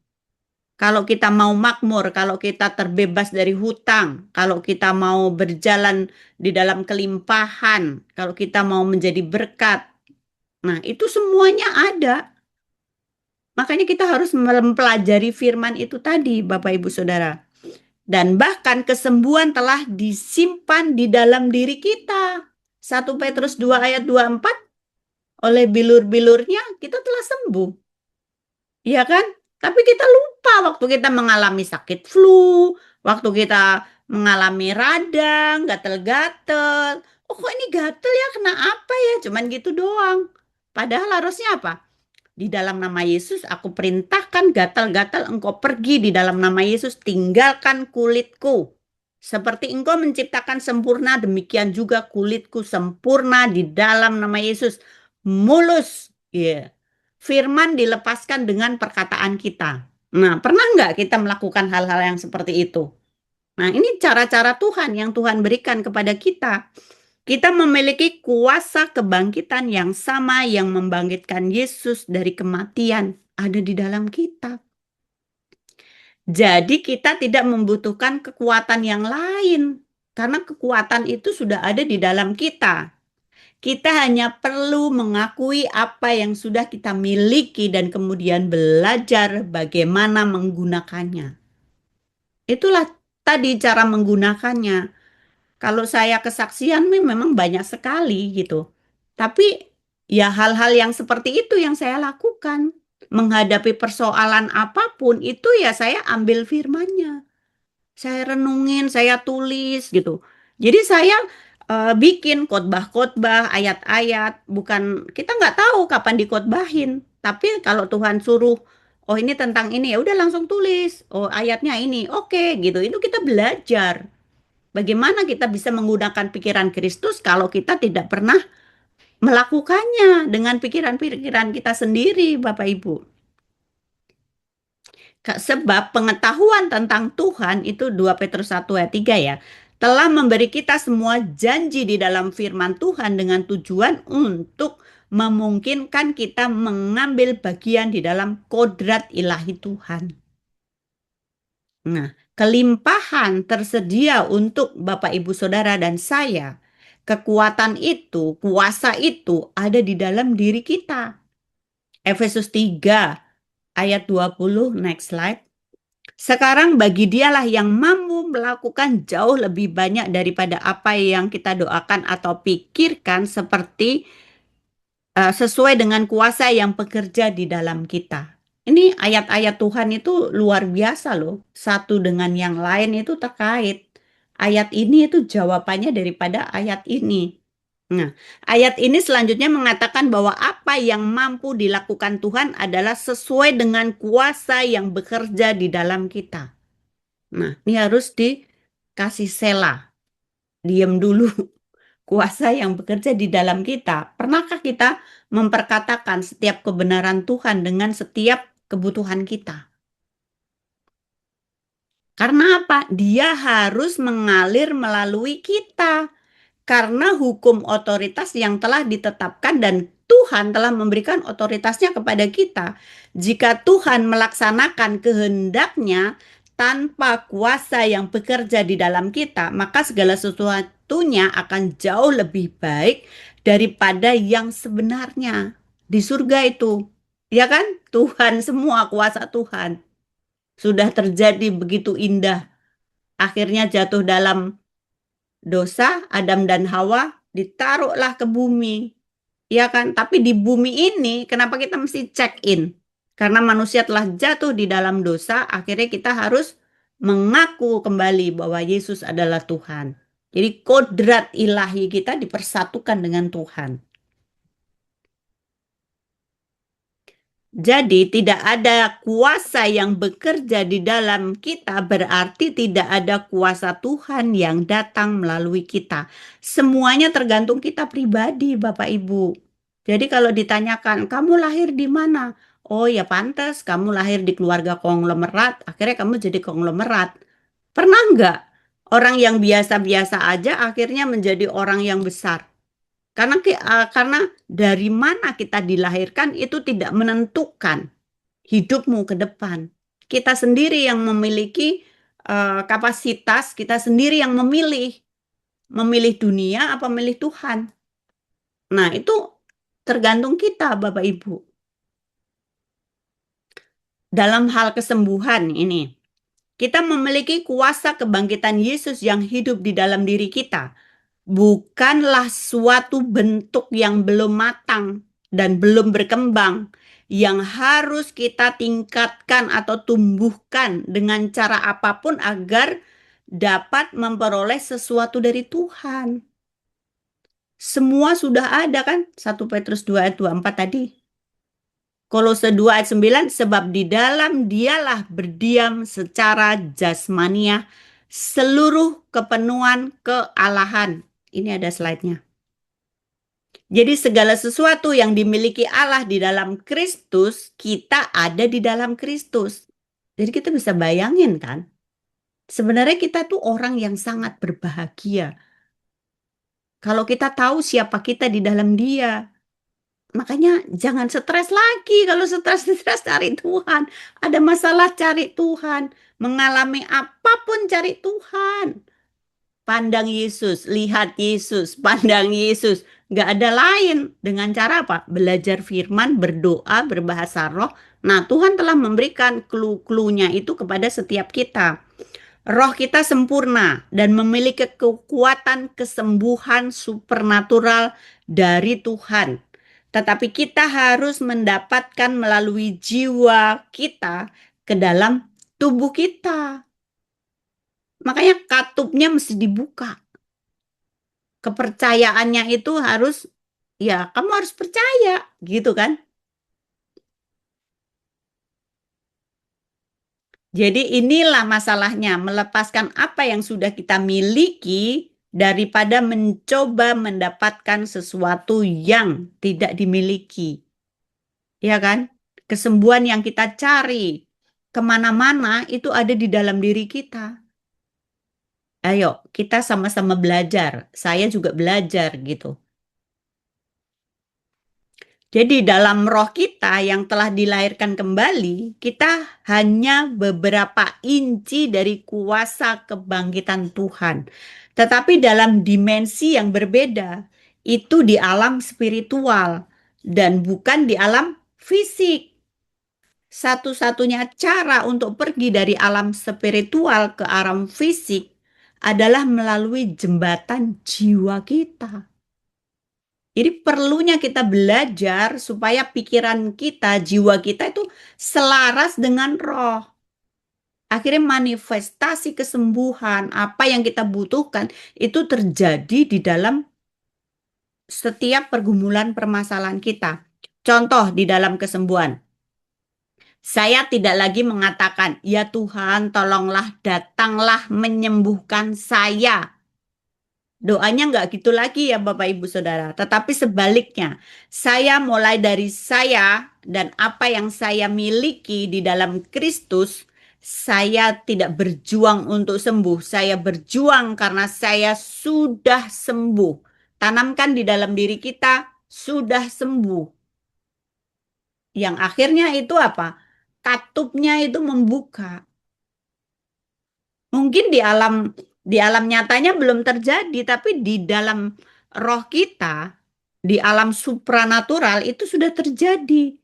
Kalau kita mau makmur, kalau kita terbebas dari hutang, kalau kita mau berjalan di dalam kelimpahan, kalau kita mau menjadi berkat. Nah, itu semuanya ada. Makanya kita harus mempelajari firman itu tadi, Bapak Ibu Saudara. Dan bahkan kesembuhan telah disimpan di dalam diri kita. 1 Petrus 2 ayat 24. oleh bilur-bilurnya kita telah sembuh. Iya kan? Tapi kita lupa waktu kita mengalami sakit flu, waktu kita mengalami radang, gatel-gatel. Oh kok ini gatel ya, kena apa ya? Cuman gitu doang. Padahal harusnya apa? Di dalam nama Yesus aku perintahkan gatal-gatal engkau pergi di dalam nama Yesus, tinggalkan kulitku. Seperti engkau menciptakan sempurna, demikian juga kulitku sempurna di dalam nama Yesus. Mulus. Yeah. Firman dilepaskan dengan perkataan kita. Nah, pernah nggak kita melakukan hal-hal yang seperti itu? Nah, ini cara-cara Tuhan yang Tuhan berikan kepada kita. Kita memiliki kuasa kebangkitan yang sama yang membangkitkan Yesus dari kematian ada di dalam kita. Jadi kita tidak membutuhkan kekuatan yang lain karena kekuatan itu sudah ada di dalam kita. Kita hanya perlu mengakui apa yang sudah kita miliki dan kemudian belajar bagaimana menggunakannya. Itulah tadi cara menggunakannya. Kalau saya kesaksian memang banyak sekali gitu. Tapi ya hal-hal yang seperti itu yang saya lakukan. Menghadapi persoalan apapun itu ya saya ambil firmannya. Saya renungin, saya tulis gitu. Jadi saya bikin khotbah-khotbah, ayat-ayat. Bukan, kita nggak tahu kapan dikhotbahin. Tapi kalau Tuhan suruh, oh ini tentang ini, ya udah langsung tulis. Oh ayatnya ini, oke gitu. Itu kita belajar. Bagaimana kita bisa menggunakan pikiran Kristus kalau kita tidak pernah melakukannya dengan pikiran-pikiran kita sendiri, Bapak Ibu. Sebab pengetahuan tentang Tuhan itu 2 Petrus 1 ayat 3 ya, telah memberi kita semua janji di dalam firman Tuhan dengan tujuan untuk memungkinkan kita mengambil bagian di dalam kodrat ilahi Tuhan. Nah, kelimpahan tersedia untuk Bapak Ibu Saudara dan saya. Kekuatan itu, kuasa itu ada di dalam diri kita. Efesus 3 ayat 20, next slide. Sekarang bagi dialah yang mampu melakukan jauh lebih banyak daripada apa yang kita doakan atau pikirkan seperti sesuai dengan kuasa yang bekerja di dalam kita. Ini ayat-ayat Tuhan itu luar biasa loh. Satu dengan yang lain itu terkait. Ayat ini itu jawabannya daripada ayat ini. Nah, ayat ini selanjutnya mengatakan bahwa apa yang mampu dilakukan Tuhan adalah sesuai dengan kuasa yang bekerja di dalam kita. Nah, ini harus dikasih sela. Diam dulu. Kuasa yang bekerja di dalam kita. Pernahkah kita memperkatakan setiap kebenaran Tuhan dengan setiap kebutuhan kita? Karena apa? Dia harus mengalir melalui kita. Karena hukum otoritas yang telah ditetapkan dan Tuhan telah memberikan otoritasnya kepada kita. Jika Tuhan melaksanakan kehendaknya tanpa kuasa yang bekerja di dalam kita, maka segala sesuatunya akan jauh lebih baik daripada yang sebenarnya. Di surga itu, ya kan? Tuhan semua, kuasa Tuhan. Sudah terjadi begitu indah. Akhirnya jatuh dalam dosa, Adam dan Hawa ditaruhlah ke bumi. Ya kan? Tapi di bumi ini kenapa kita mesti check in? Karena manusia telah jatuh di dalam dosa, akhirnya kita harus mengaku kembali bahwa Yesus adalah Tuhan. Jadi kodrat ilahi kita dipersatukan dengan Tuhan. Jadi tidak ada kuasa yang bekerja di dalam kita, berarti tidak ada kuasa Tuhan yang datang melalui kita. Semuanya tergantung kita pribadi, Bapak Ibu. Jadi kalau ditanyakan, kamu lahir di mana? Oh ya pantas, kamu lahir di keluarga konglomerat, akhirnya kamu jadi konglomerat. Pernah nggak orang yang biasa-biasa aja akhirnya menjadi orang yang besar? Karena dari mana kita dilahirkan itu tidak menentukan hidupmu ke depan. Kita sendiri yang memiliki kapasitas, kita sendiri yang memilih dunia apa memilih Tuhan. Nah, itu tergantung kita, Bapak Ibu. Dalam hal kesembuhan ini, kita memiliki kuasa kebangkitan Yesus yang hidup di dalam diri kita. Bukanlah suatu bentuk yang belum matang dan belum berkembang yang harus kita tingkatkan atau tumbuhkan dengan cara apapun agar dapat memperoleh sesuatu dari Tuhan. Semua sudah ada kan? 1 Petrus 2 ayat 24 tadi. Kolose 2 ayat 9, sebab di dalam dialah berdiam secara jasmania seluruh kepenuhan kealahan. Ini ada slide-nya. Jadi segala sesuatu yang dimiliki Allah di dalam Kristus, kita ada di dalam Kristus. Jadi kita bisa bayangin kan? Sebenarnya kita tuh orang yang sangat berbahagia. Kalau kita tahu siapa kita di dalam Dia. Makanya jangan stres lagi. Kalau stres-stres cari Tuhan. Ada masalah cari Tuhan. Mengalami apapun cari Tuhan. Pandang Yesus, lihat Yesus, pandang Yesus. Nggak ada lain. Dengan cara apa? Belajar firman, berdoa, berbahasa roh. Nah, Tuhan telah memberikan clue-cluenya itu kepada setiap kita. Roh kita sempurna dan memiliki kekuatan kesembuhan supernatural dari Tuhan. Tetapi kita harus mendapatkan melalui jiwa kita ke dalam tubuh kita. Makanya katupnya mesti dibuka. Kepercayaannya itu harus, ya kamu harus percaya, gitu kan? Jadi inilah masalahnya, melepaskan apa yang sudah kita miliki daripada mencoba mendapatkan sesuatu yang tidak dimiliki. Ya kan? Kesembuhan yang kita cari kemana-mana itu ada di dalam diri kita. Ayo, kita sama-sama belajar. Saya juga belajar gitu. Jadi dalam roh kita yang telah dilahirkan kembali, kita hanya beberapa inci dari kuasa kebangkitan Tuhan. Tetapi dalam dimensi yang berbeda, itu di alam spiritual dan bukan di alam fisik. Satu-satunya cara untuk pergi dari alam spiritual ke alam fisik adalah melalui jembatan jiwa kita. Jadi perlunya kita belajar supaya pikiran kita, jiwa kita itu selaras dengan roh. Akhirnya manifestasi kesembuhan, apa yang kita butuhkan, itu terjadi di dalam setiap pergumulan permasalahan kita. Contoh di dalam kesembuhan. Saya tidak lagi mengatakan, ya Tuhan tolonglah datanglah menyembuhkan saya. Doanya nggak gitu lagi ya Bapak Ibu Saudara. Tetapi sebaliknya, saya mulai dari saya dan apa yang saya miliki di dalam Kristus, saya tidak berjuang untuk sembuh. Saya berjuang karena saya sudah sembuh. Tanamkan di dalam diri kita, sudah sembuh. Yang akhirnya itu apa? Katupnya itu membuka. Mungkin di alam nyatanya belum terjadi, tapi di dalam roh kita, di alam supranatural itu sudah terjadi.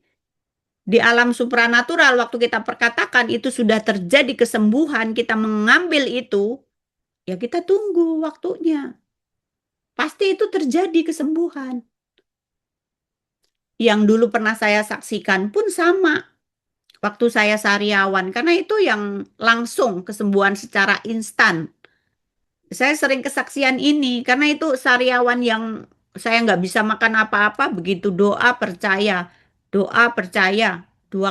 Di alam supranatural waktu kita perkatakan itu sudah terjadi kesembuhan, kita mengambil itu, ya kita tunggu waktunya. Pasti itu terjadi kesembuhan. Yang dulu pernah saya saksikan pun sama. Waktu saya sariawan, karena itu yang langsung kesembuhan secara instan. Saya sering kesaksian ini karena itu sariawan yang saya nggak bisa makan apa-apa, begitu doa percaya, 2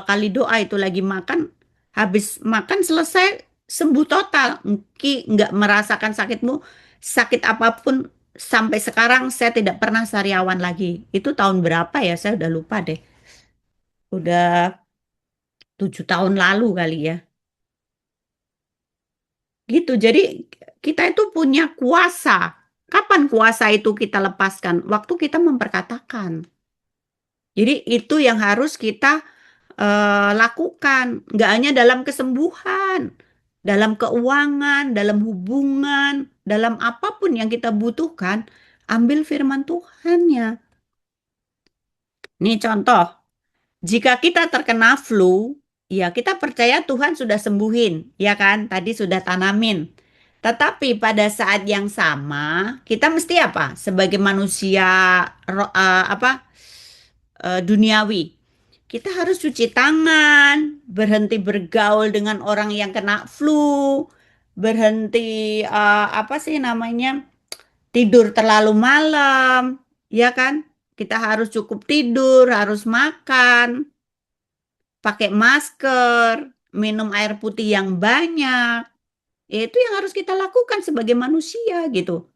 kali doa itu lagi makan, habis makan selesai sembuh total. Mungkin nggak merasakan sakit apapun sampai sekarang saya tidak pernah sariawan lagi. Itu tahun berapa ya? Saya udah lupa deh. Udah 7 tahun lalu kali ya. Gitu. Jadi kita itu punya kuasa. Kapan kuasa itu kita lepaskan? Waktu kita memperkatakan. Jadi itu yang harus kita lakukan. Nggak hanya dalam kesembuhan, dalam keuangan, dalam hubungan, dalam apapun yang kita butuhkan, ambil firman Tuhannya. Nih contoh, jika kita terkena flu, ya kita percaya Tuhan sudah sembuhin, ya kan? Tadi sudah tanamin. Tetapi pada saat yang sama, kita mesti apa? Sebagai manusia apa? duniawi. Kita harus cuci tangan, berhenti bergaul dengan orang yang kena flu, berhenti apa sih namanya, tidur terlalu malam, ya kan? Kita harus cukup tidur, harus makan, pakai masker, minum air putih yang banyak. Ya, itu yang harus kita lakukan sebagai manusia gitu.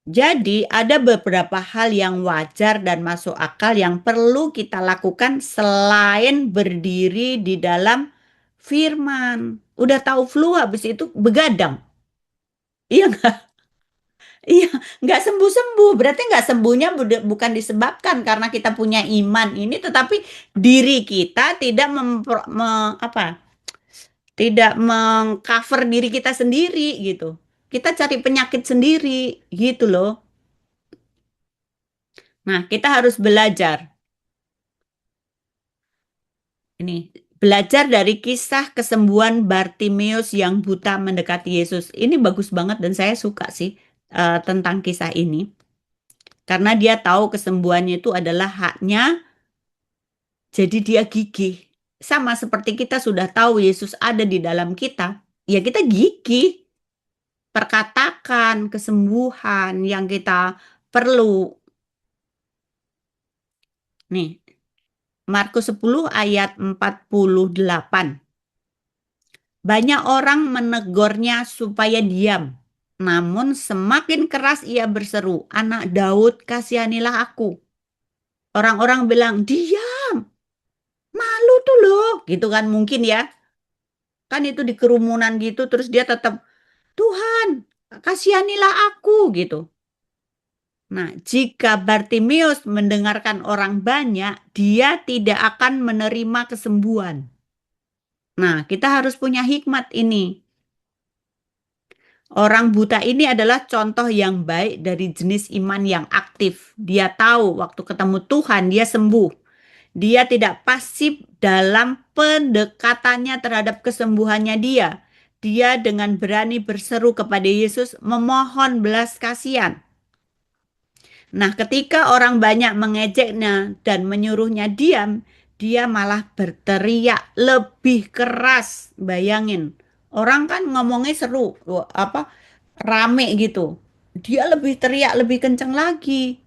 Jadi, ada beberapa hal yang wajar dan masuk akal yang perlu kita lakukan selain berdiri di dalam firman. Udah tahu flu, habis itu begadang. Iya nggak? Iya, nggak sembuh-sembuh. Berarti nggak sembuhnya bukan disebabkan karena kita punya iman ini, tetapi diri kita tidak apa? Tidak mengcover diri kita sendiri gitu. Kita cari penyakit sendiri gitu loh. Nah, kita harus belajar. Ini belajar dari kisah kesembuhan Bartimeus yang buta mendekati Yesus. Ini bagus banget dan saya suka sih tentang kisah ini. Karena dia tahu kesembuhannya itu adalah haknya, jadi dia gigih. Sama seperti kita sudah tahu Yesus ada di dalam kita, ya kita gigih. Perkatakan kesembuhan yang kita perlu. Nih, Markus 10 ayat 48. Banyak orang menegurnya supaya diam. Namun semakin keras ia berseru, "Anak Daud, kasihanilah aku." Orang-orang bilang, "Diam, malu tuh loh." Gitu kan mungkin ya. Kan itu di kerumunan gitu, terus dia tetap, "Tuhan, kasihanilah aku." Gitu. Nah, jika Bartimeus mendengarkan orang banyak, dia tidak akan menerima kesembuhan. Nah, kita harus punya hikmat ini. Orang buta ini adalah contoh yang baik dari jenis iman yang aktif. Dia tahu waktu ketemu Tuhan, dia sembuh. Dia tidak pasif dalam pendekatannya terhadap kesembuhannya dia. Dia dengan berani berseru kepada Yesus, memohon belas kasihan. Nah, ketika orang banyak mengejeknya dan menyuruhnya diam, dia malah berteriak lebih keras. Bayangin, orang kan ngomongnya seru, apa rame gitu. Dia lebih teriak lebih kencang lagi.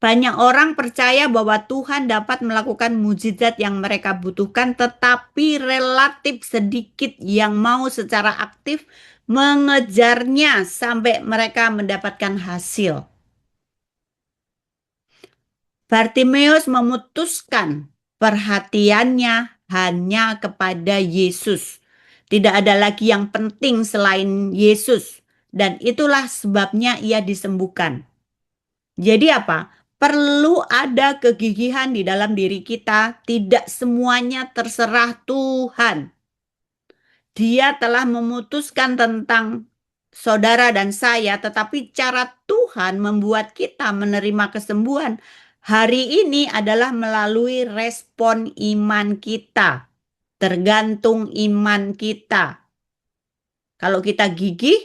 Banyak orang percaya bahwa Tuhan dapat melakukan mujizat yang mereka butuhkan, tetapi relatif sedikit yang mau secara aktif mengejarnya sampai mereka mendapatkan hasil. Bartimeus memutuskan perhatiannya hanya kepada Yesus. Tidak ada lagi yang penting selain Yesus. Dan itulah sebabnya ia disembuhkan. Jadi apa? Perlu ada kegigihan di dalam diri kita. Tidak semuanya terserah Tuhan. Dia telah memutuskan tentang saudara dan saya, tetapi cara Tuhan membuat kita menerima kesembuhan hari ini adalah melalui respon iman kita. Tergantung iman kita. Kalau kita gigih,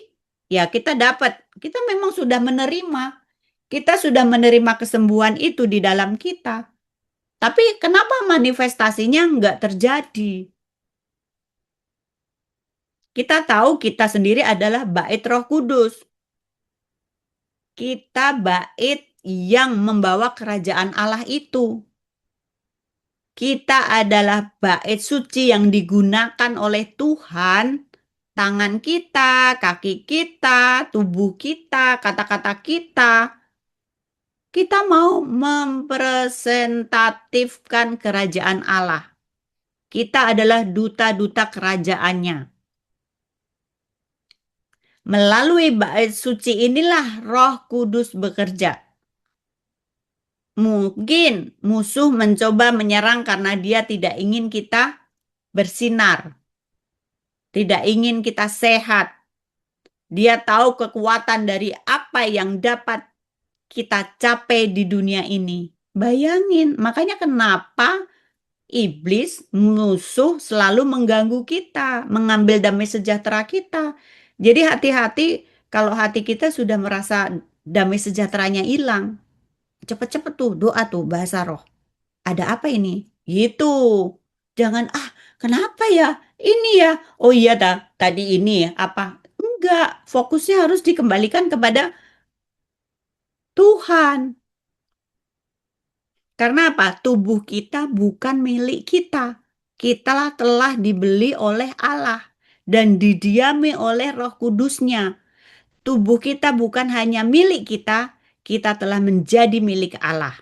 ya kita dapat. Kita memang sudah menerima. Kita sudah menerima kesembuhan itu di dalam kita. Tapi kenapa manifestasinya nggak terjadi? Kita tahu kita sendiri adalah bait Roh Kudus. Kita bait yang membawa kerajaan Allah itu. Kita adalah bait suci yang digunakan oleh Tuhan. Tangan kita, kaki kita, tubuh kita, kata-kata kita. Kita mau mempresentatifkan kerajaan Allah. Kita adalah duta-duta kerajaannya. Melalui bait suci inilah Roh Kudus bekerja. Mungkin musuh mencoba menyerang karena dia tidak ingin kita bersinar. Tidak ingin kita sehat. Dia tahu kekuatan dari apa yang dapat kita capai di dunia ini. Bayangin, makanya kenapa iblis, musuh selalu mengganggu kita, mengambil damai sejahtera kita. Jadi hati-hati kalau hati kita sudah merasa damai sejahteranya hilang. Cepet-cepet tuh doa tuh bahasa roh. Ada apa ini? Gitu. Jangan, kenapa ya? Ini ya. Oh iya tadi ini ya, apa? Enggak, fokusnya harus dikembalikan kepada Tuhan. Karena apa? Tubuh kita bukan milik kita. Kita telah dibeli oleh Allah dan didiami oleh Roh Kudusnya. Tubuh kita bukan hanya milik kita telah menjadi milik Allah.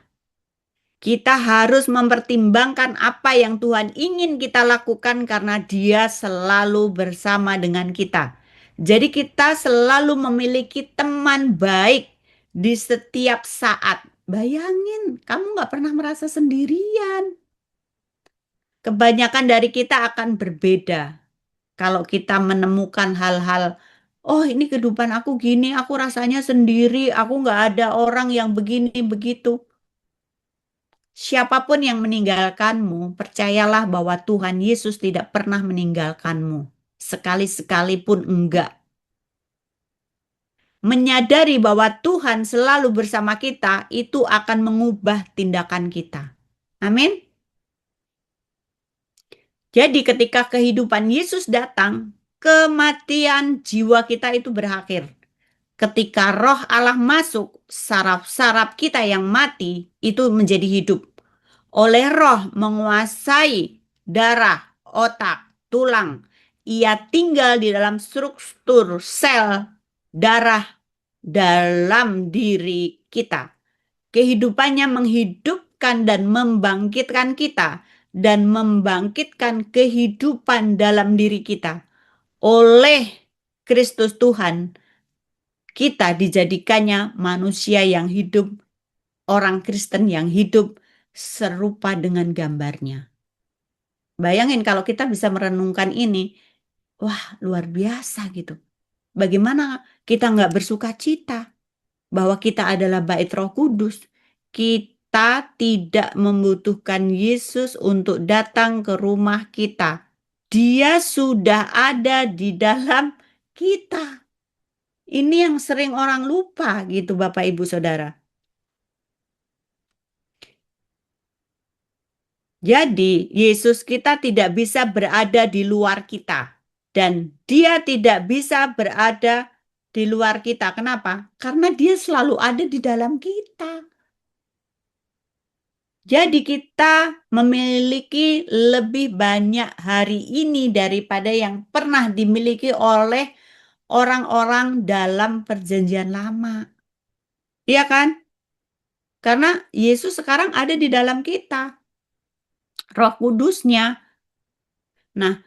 Kita harus mempertimbangkan apa yang Tuhan ingin kita lakukan karena Dia selalu bersama dengan kita. Jadi kita selalu memiliki teman baik di setiap saat. Bayangin, kamu nggak pernah merasa sendirian. Kebanyakan dari kita akan berbeda. Kalau kita menemukan hal-hal, oh ini kehidupan aku gini, aku rasanya sendiri, aku nggak ada orang yang begini, begitu. Siapapun yang meninggalkanmu, percayalah bahwa Tuhan Yesus tidak pernah meninggalkanmu. Sekali-sekali pun enggak. Menyadari bahwa Tuhan selalu bersama kita, itu akan mengubah tindakan kita. Amin. Jadi ketika kehidupan Yesus datang, kematian jiwa kita itu berakhir. Ketika roh Allah masuk, saraf-saraf kita yang mati itu menjadi hidup. Oleh roh menguasai darah, otak, tulang. Ia tinggal di dalam struktur sel darah dalam diri kita. Kehidupannya menghidupkan dan membangkitkan kita dan membangkitkan kehidupan dalam diri kita. Oleh Kristus Tuhan, kita dijadikannya manusia yang hidup, orang Kristen yang hidup serupa dengan gambarnya. Bayangin kalau kita bisa merenungkan ini, wah luar biasa gitu. Bagaimana kita nggak bersuka cita bahwa kita adalah bait Roh Kudus. Kita tidak membutuhkan Yesus untuk datang ke rumah kita. Dia sudah ada di dalam kita. Ini yang sering orang lupa gitu Bapak Ibu Saudara. Jadi Yesus kita tidak bisa berada di luar kita. Dan dia tidak bisa berada di luar kita. Kenapa? Karena dia selalu ada di dalam kita. Jadi kita memiliki lebih banyak hari ini daripada yang pernah dimiliki oleh orang-orang dalam perjanjian lama. Iya kan? Karena Yesus sekarang ada di dalam kita. Roh Kudusnya. Nah,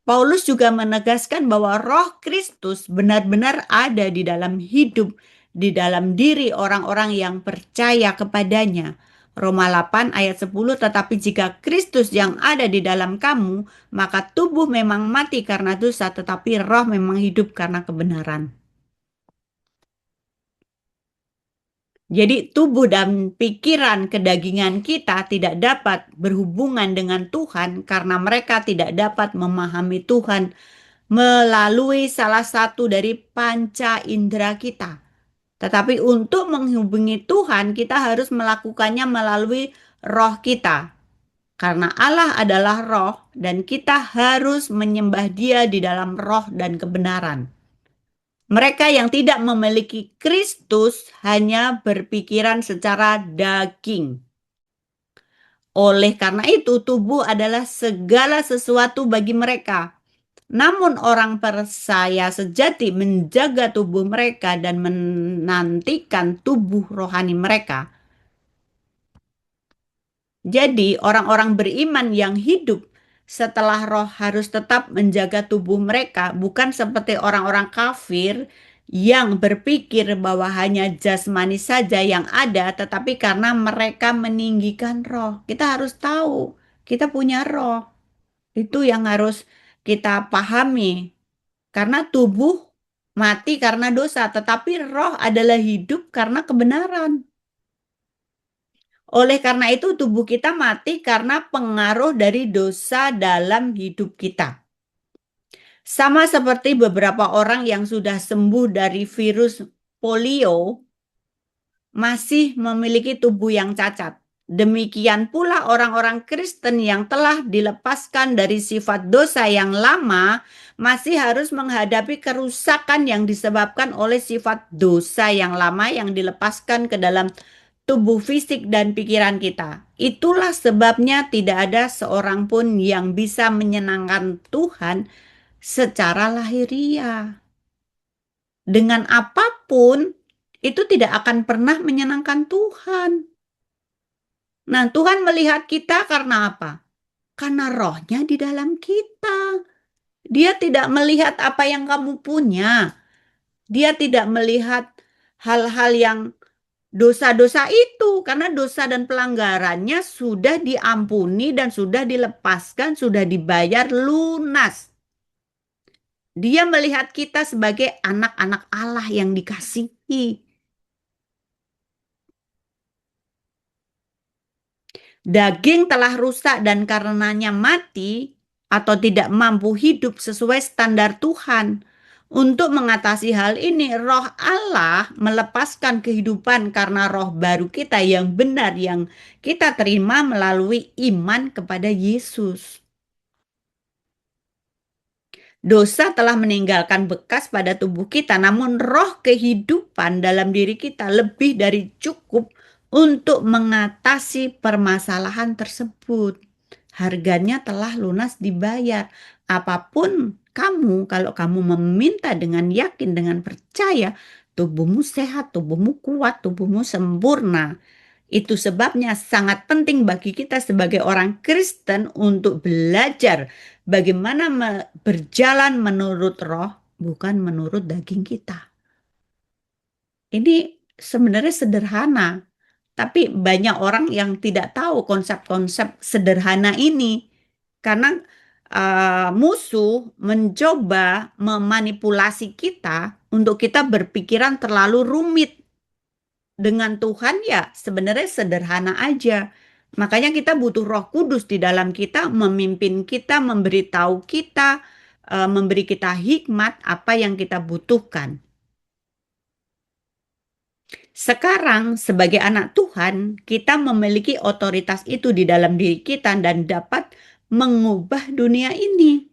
Paulus juga menegaskan bahwa Roh Kristus benar-benar ada di dalam hidup, di dalam diri orang-orang yang percaya kepadanya. Roma 8 ayat 10, tetapi jika Kristus yang ada di dalam kamu, maka tubuh memang mati karena dosa, tetapi roh memang hidup karena kebenaran. Jadi tubuh dan pikiran kedagingan kita tidak dapat berhubungan dengan Tuhan karena mereka tidak dapat memahami Tuhan melalui salah satu dari panca indera kita. Tetapi untuk menghubungi Tuhan, kita harus melakukannya melalui roh kita. Karena Allah adalah roh dan kita harus menyembah Dia di dalam roh dan kebenaran. Mereka yang tidak memiliki Kristus hanya berpikiran secara daging. Oleh karena itu, tubuh adalah segala sesuatu bagi mereka. Namun orang percaya sejati menjaga tubuh mereka dan menantikan tubuh rohani mereka. Jadi orang-orang beriman yang hidup setelah roh harus tetap menjaga tubuh mereka, bukan seperti orang-orang kafir yang berpikir bahwa hanya jasmani saja yang ada, tetapi karena mereka meninggikan roh. Kita harus tahu, kita punya roh. Itu yang harus kita pahami. Karena tubuh mati karena dosa, tetapi roh adalah hidup karena kebenaran. Oleh karena itu, tubuh kita mati karena pengaruh dari dosa dalam hidup kita. Sama seperti beberapa orang yang sudah sembuh dari virus polio, masih memiliki tubuh yang cacat. Demikian pula orang-orang Kristen yang telah dilepaskan dari sifat dosa yang lama masih harus menghadapi kerusakan yang disebabkan oleh sifat dosa yang lama yang dilepaskan ke dalam tubuh fisik dan pikiran kita. Itulah sebabnya tidak ada seorang pun yang bisa menyenangkan Tuhan secara lahiriah. Dengan apapun, itu tidak akan pernah menyenangkan Tuhan. Nah, Tuhan melihat kita karena apa? Karena rohnya di dalam kita. Dia tidak melihat apa yang kamu punya. Dia tidak melihat hal-hal yang dosa-dosa itu. Karena dosa dan pelanggarannya sudah diampuni dan sudah dilepaskan, sudah dibayar lunas. Dia melihat kita sebagai anak-anak Allah yang dikasihi. Daging telah rusak dan karenanya mati atau tidak mampu hidup sesuai standar Tuhan. Untuk mengatasi hal ini, roh Allah melepaskan kehidupan karena roh baru kita yang benar yang kita terima melalui iman kepada Yesus. Dosa telah meninggalkan bekas pada tubuh kita, namun roh kehidupan dalam diri kita lebih dari cukup untuk mengatasi permasalahan tersebut. Harganya telah lunas dibayar. Apapun kamu, kalau kamu meminta dengan yakin, dengan percaya, tubuhmu sehat, tubuhmu kuat, tubuhmu sempurna. Itu sebabnya sangat penting bagi kita sebagai orang Kristen untuk belajar bagaimana berjalan menurut roh, bukan menurut daging kita. Ini sebenarnya sederhana, tapi banyak orang yang tidak tahu konsep-konsep sederhana ini. Karena musuh mencoba memanipulasi kita untuk kita berpikiran terlalu rumit. Dengan Tuhan ya sebenarnya sederhana aja. Makanya kita butuh Roh Kudus di dalam kita, memimpin kita, memberitahu kita, memberi kita hikmat apa yang kita butuhkan. Sekarang sebagai anak Tuhan, kita memiliki otoritas itu di dalam diri kita dan dapat mengubah dunia ini.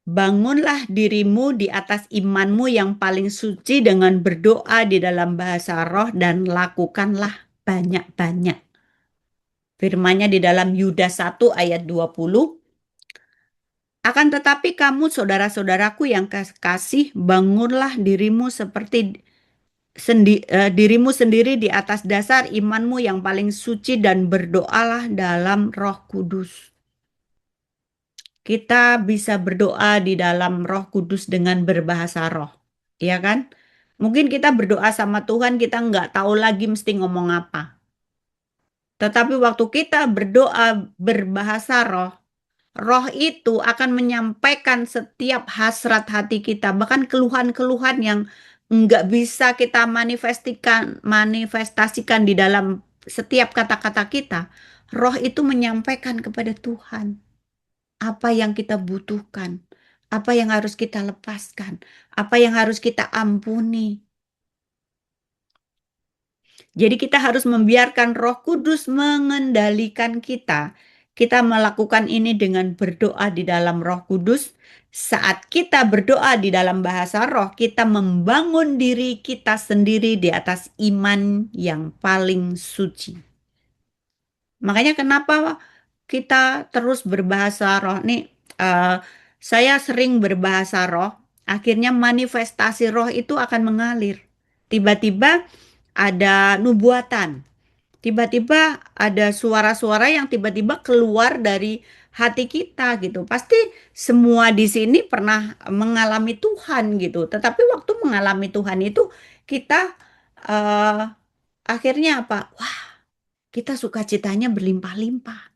Bangunlah dirimu di atas imanmu yang paling suci dengan berdoa di dalam bahasa roh dan lakukanlah banyak-banyak. Firman-Nya di dalam Yudas 1 ayat 20. Akan tetapi kamu saudara-saudaraku yang kasih, bangunlah dirimu seperti dirimu sendiri di atas dasar imanmu yang paling suci dan berdoalah dalam Roh Kudus. Kita bisa berdoa di dalam Roh Kudus dengan berbahasa roh, ya kan? Mungkin kita berdoa sama Tuhan, kita nggak tahu lagi mesti ngomong apa. Tetapi waktu kita berdoa berbahasa roh, roh itu akan menyampaikan setiap hasrat hati kita, bahkan keluhan-keluhan yang nggak bisa kita manifestasikan di dalam setiap kata-kata kita. Roh itu menyampaikan kepada Tuhan apa yang kita butuhkan, apa yang harus kita lepaskan, apa yang harus kita ampuni. Jadi kita harus membiarkan Roh Kudus mengendalikan kita. Kita melakukan ini dengan berdoa di dalam Roh Kudus. Saat kita berdoa di dalam bahasa roh, kita membangun diri kita sendiri di atas iman yang paling suci. Makanya kenapa kita terus berbahasa roh nih? Saya sering berbahasa roh, akhirnya manifestasi roh itu akan mengalir. Tiba-tiba ada nubuatan. Tiba-tiba ada suara-suara yang tiba-tiba keluar dari hati kita gitu. Pasti semua di sini pernah mengalami Tuhan gitu. Tetapi waktu mengalami Tuhan itu kita eh, akhirnya apa? Wah, kita sukacitanya berlimpah-limpah.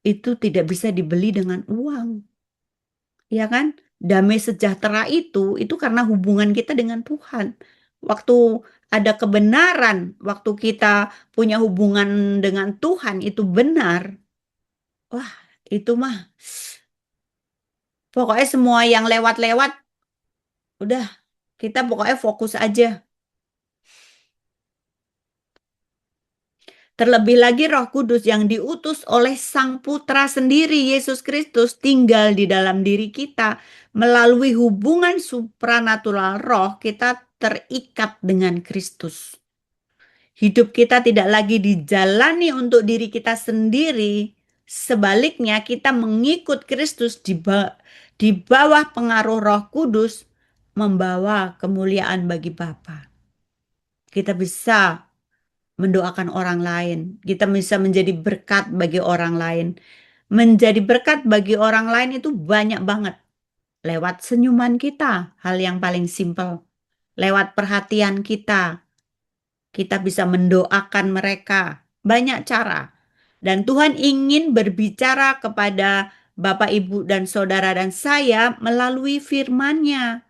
Itu tidak bisa dibeli dengan uang. Ya kan? Damai sejahtera itu karena hubungan kita dengan Tuhan. Waktu ada kebenaran, waktu kita punya hubungan dengan Tuhan itu benar. Wah, itu mah pokoknya semua yang lewat-lewat udah Kita pokoknya fokus aja. Terlebih lagi Roh Kudus yang diutus oleh Sang Putra sendiri, Yesus Kristus, tinggal di dalam diri kita. Melalui hubungan supranatural roh, kita terikat dengan Kristus. Hidup kita tidak lagi dijalani untuk diri kita sendiri. Sebaliknya, kita mengikut Kristus di bawah pengaruh Roh Kudus, membawa kemuliaan bagi Bapa. Kita bisa mendoakan orang lain. Kita bisa menjadi berkat bagi orang lain. Menjadi berkat bagi orang lain itu banyak banget. Lewat senyuman kita, hal yang paling simpel. Lewat perhatian kita bisa mendoakan mereka. Banyak cara. Dan Tuhan ingin berbicara kepada Bapak, Ibu, dan Saudara dan saya melalui firman-Nya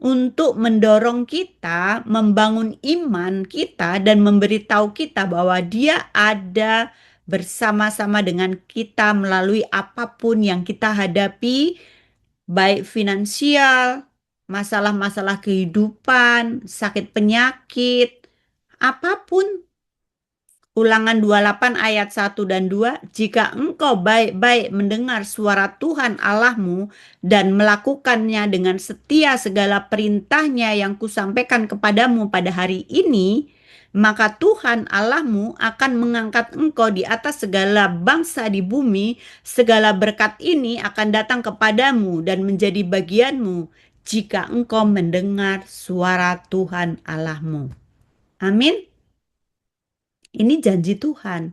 untuk mendorong kita, membangun iman kita, dan memberitahu kita bahwa Dia ada bersama-sama dengan kita melalui apapun yang kita hadapi, baik finansial, masalah-masalah kehidupan, sakit penyakit, apapun. Ulangan 28 ayat 1 dan 2, jika engkau baik-baik mendengar suara Tuhan Allahmu dan melakukannya dengan setia segala perintahnya yang kusampaikan kepadamu pada hari ini, maka Tuhan Allahmu akan mengangkat engkau di atas segala bangsa di bumi, segala berkat ini akan datang kepadamu dan menjadi bagianmu jika engkau mendengar suara Tuhan Allahmu. Amin. Ini janji Tuhan.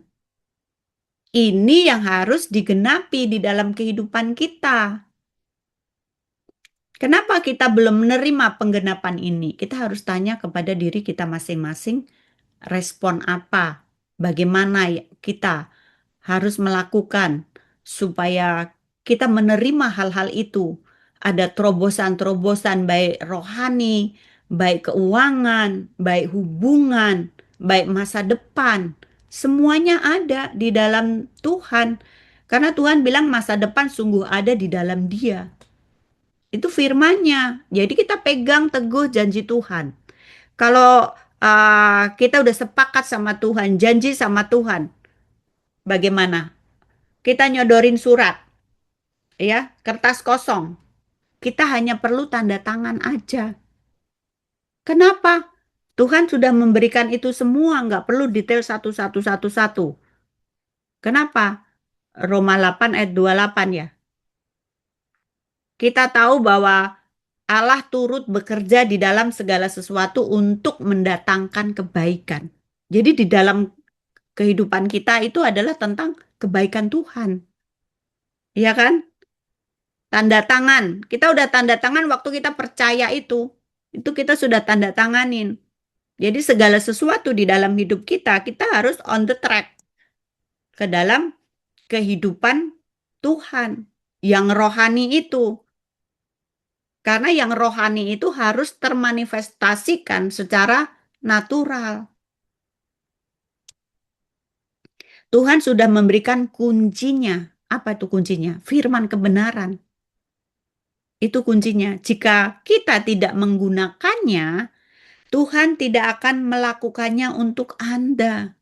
Ini yang harus digenapi di dalam kehidupan kita. Kenapa kita belum menerima penggenapan ini? Kita harus tanya kepada diri kita masing-masing, respon apa? Bagaimana kita harus melakukan supaya kita menerima hal-hal itu? Ada terobosan-terobosan baik rohani, baik keuangan, baik hubungan, baik masa depan. Semuanya ada di dalam Tuhan. Karena Tuhan bilang masa depan sungguh ada di dalam Dia. Itu firman-Nya. Jadi kita pegang teguh janji Tuhan. Kalau kita udah sepakat sama Tuhan, janji sama Tuhan, bagaimana? Kita nyodorin surat, ya, kertas kosong. Kita hanya perlu tanda tangan aja. Kenapa? Tuhan sudah memberikan itu semua, nggak perlu detail satu-satu. Kenapa? Roma 8 ayat 28 ya. Kita tahu bahwa Allah turut bekerja di dalam segala sesuatu untuk mendatangkan kebaikan. Jadi di dalam kehidupan kita itu adalah tentang kebaikan Tuhan. Iya kan? Tanda tangan. Kita udah tanda tangan waktu kita percaya itu. Itu kita sudah tanda tanganin. Jadi segala sesuatu di dalam hidup kita harus on the track ke dalam kehidupan Tuhan yang rohani itu. Karena yang rohani itu harus termanifestasikan secara natural. Tuhan sudah memberikan kuncinya. Apa itu kuncinya? Firman kebenaran. Itu kuncinya. Jika kita tidak menggunakannya, Tuhan tidak akan melakukannya untuk Anda.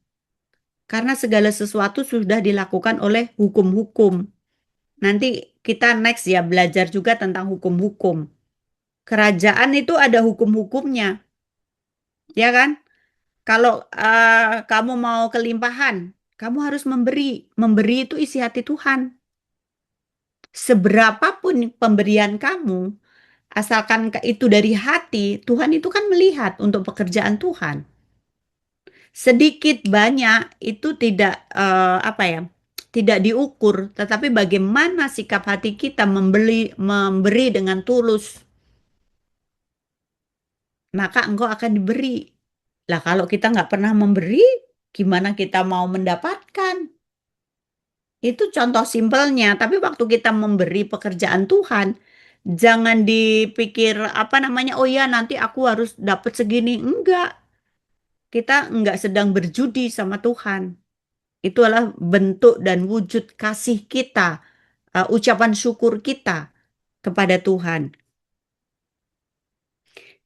Karena segala sesuatu sudah dilakukan oleh hukum-hukum. Nanti kita next ya belajar juga tentang hukum-hukum. Kerajaan itu ada hukum-hukumnya. Ya kan? Kalau kamu mau kelimpahan, kamu harus memberi. Memberi itu isi hati Tuhan. Seberapapun pemberian kamu, asalkan itu dari hati, Tuhan itu kan melihat untuk pekerjaan Tuhan. Sedikit banyak itu tidak apa ya? Tidak diukur, tetapi bagaimana sikap hati kita memberi dengan tulus, maka engkau akan diberi. Lah kalau kita nggak pernah memberi, gimana kita mau mendapatkan? Itu contoh simpelnya. Tapi waktu kita memberi pekerjaan Tuhan, jangan dipikir apa namanya, oh ya nanti aku harus dapat segini. Enggak. Kita enggak sedang berjudi sama Tuhan. Itu adalah bentuk dan wujud kasih kita, ucapan syukur kita kepada Tuhan.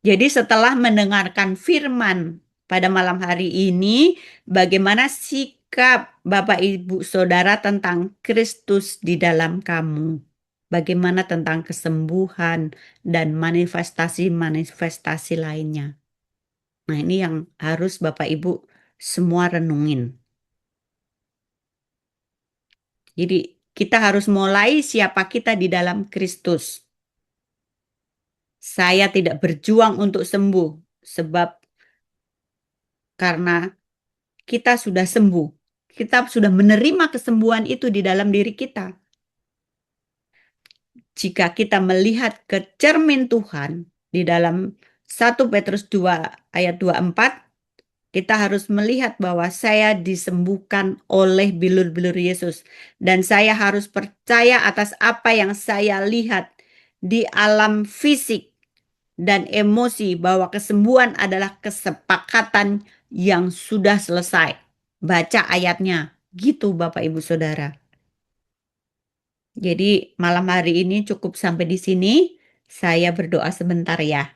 Jadi setelah mendengarkan firman pada malam hari ini, bagaimana sikap Bapak Ibu Saudara tentang Kristus di dalam kamu? Bagaimana tentang kesembuhan dan manifestasi-manifestasi lainnya? Nah, ini yang harus Bapak Ibu semua renungin. Jadi, kita harus mulai siapa kita di dalam Kristus. Saya tidak berjuang untuk sembuh, sebab karena kita sudah sembuh. Kita sudah menerima kesembuhan itu di dalam diri kita. Jika kita melihat ke cermin Tuhan di dalam 1 Petrus 2 ayat 24, kita harus melihat bahwa saya disembuhkan oleh bilur-bilur Yesus. Dan saya harus percaya atas apa yang saya lihat di alam fisik dan emosi, bahwa kesembuhan adalah kesepakatan yang sudah selesai. Baca ayatnya. Gitu Bapak Ibu Saudara. Jadi malam hari ini cukup sampai di sini. Saya berdoa sebentar ya.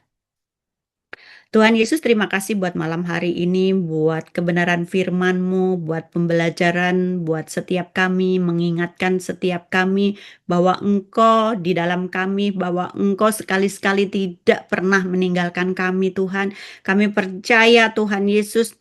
Tuhan Yesus, terima kasih buat malam hari ini, buat kebenaran firman-Mu, buat pembelajaran, buat setiap kami, mengingatkan setiap kami bahwa Engkau di dalam kami, bahwa Engkau sekali-sekali tidak pernah meninggalkan kami, Tuhan. Kami percaya, Tuhan Yesus,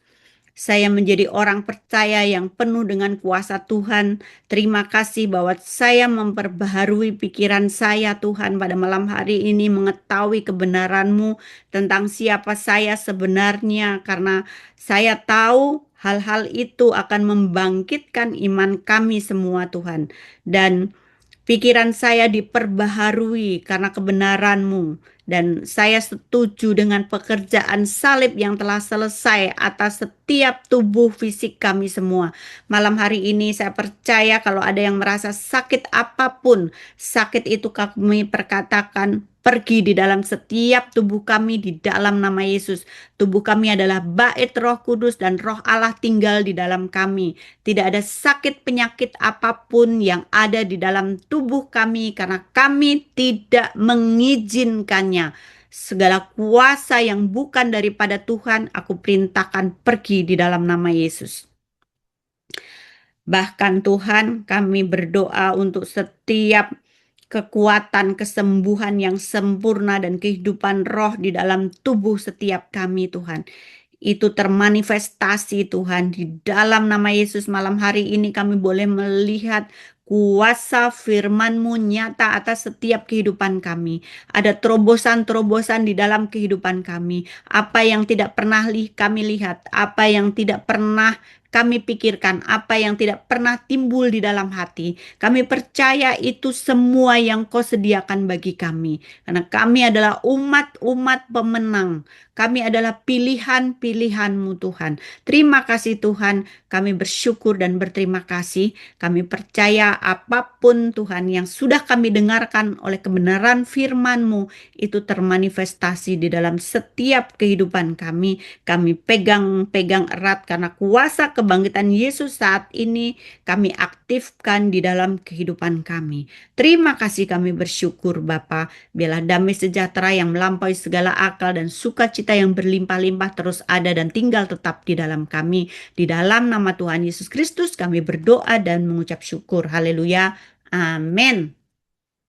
saya menjadi orang percaya yang penuh dengan kuasa Tuhan. Terima kasih bahwa saya memperbaharui pikiran saya, Tuhan, pada malam hari ini, mengetahui kebenaran-Mu tentang siapa saya sebenarnya, karena saya tahu hal-hal itu akan membangkitkan iman kami semua, Tuhan. Dan pikiran saya diperbaharui karena kebenaran-Mu. Dan saya setuju dengan pekerjaan salib yang telah selesai atas setiap tubuh fisik kami semua. Malam hari ini saya percaya kalau ada yang merasa sakit apapun, sakit itu kami perkatakan pergi di dalam setiap tubuh kami di dalam nama Yesus. Tubuh kami adalah bait Roh Kudus dan Roh Allah tinggal di dalam kami. Tidak ada sakit penyakit apapun yang ada di dalam tubuh kami karena kami tidak mengizinkannya. Segala kuasa yang bukan daripada Tuhan, aku perintahkan pergi di dalam nama Yesus. Bahkan Tuhan, kami berdoa untuk setiap kekuatan kesembuhan yang sempurna dan kehidupan roh di dalam tubuh setiap kami, Tuhan. Itu termanifestasi, Tuhan, di dalam nama Yesus. Malam hari ini kami boleh melihat kuasa firman-Mu nyata atas setiap kehidupan kami. Ada terobosan-terobosan di dalam kehidupan kami. Apa yang tidak pernah kami lihat, apa yang tidak pernah kami pikirkan, apa yang tidak pernah timbul di dalam hati. Kami percaya itu semua yang Kau sediakan bagi kami. Karena kami adalah umat-umat pemenang. Kami adalah pilihan-pilihan-Mu, Tuhan. Terima kasih Tuhan, kami bersyukur dan berterima kasih. Kami percaya apapun Tuhan yang sudah kami dengarkan oleh kebenaran firman-Mu, itu termanifestasi di dalam setiap kehidupan kami. Kami pegang erat karena kuasa kebangkitan Yesus saat ini kami aktifkan di dalam kehidupan kami. Terima kasih, kami bersyukur Bapa. Biarlah damai sejahtera yang melampaui segala akal dan sukacita yang berlimpah-limpah terus ada dan tinggal tetap di dalam kami. Di dalam nama Tuhan Yesus Kristus kami berdoa dan mengucap syukur. Haleluya. Amin.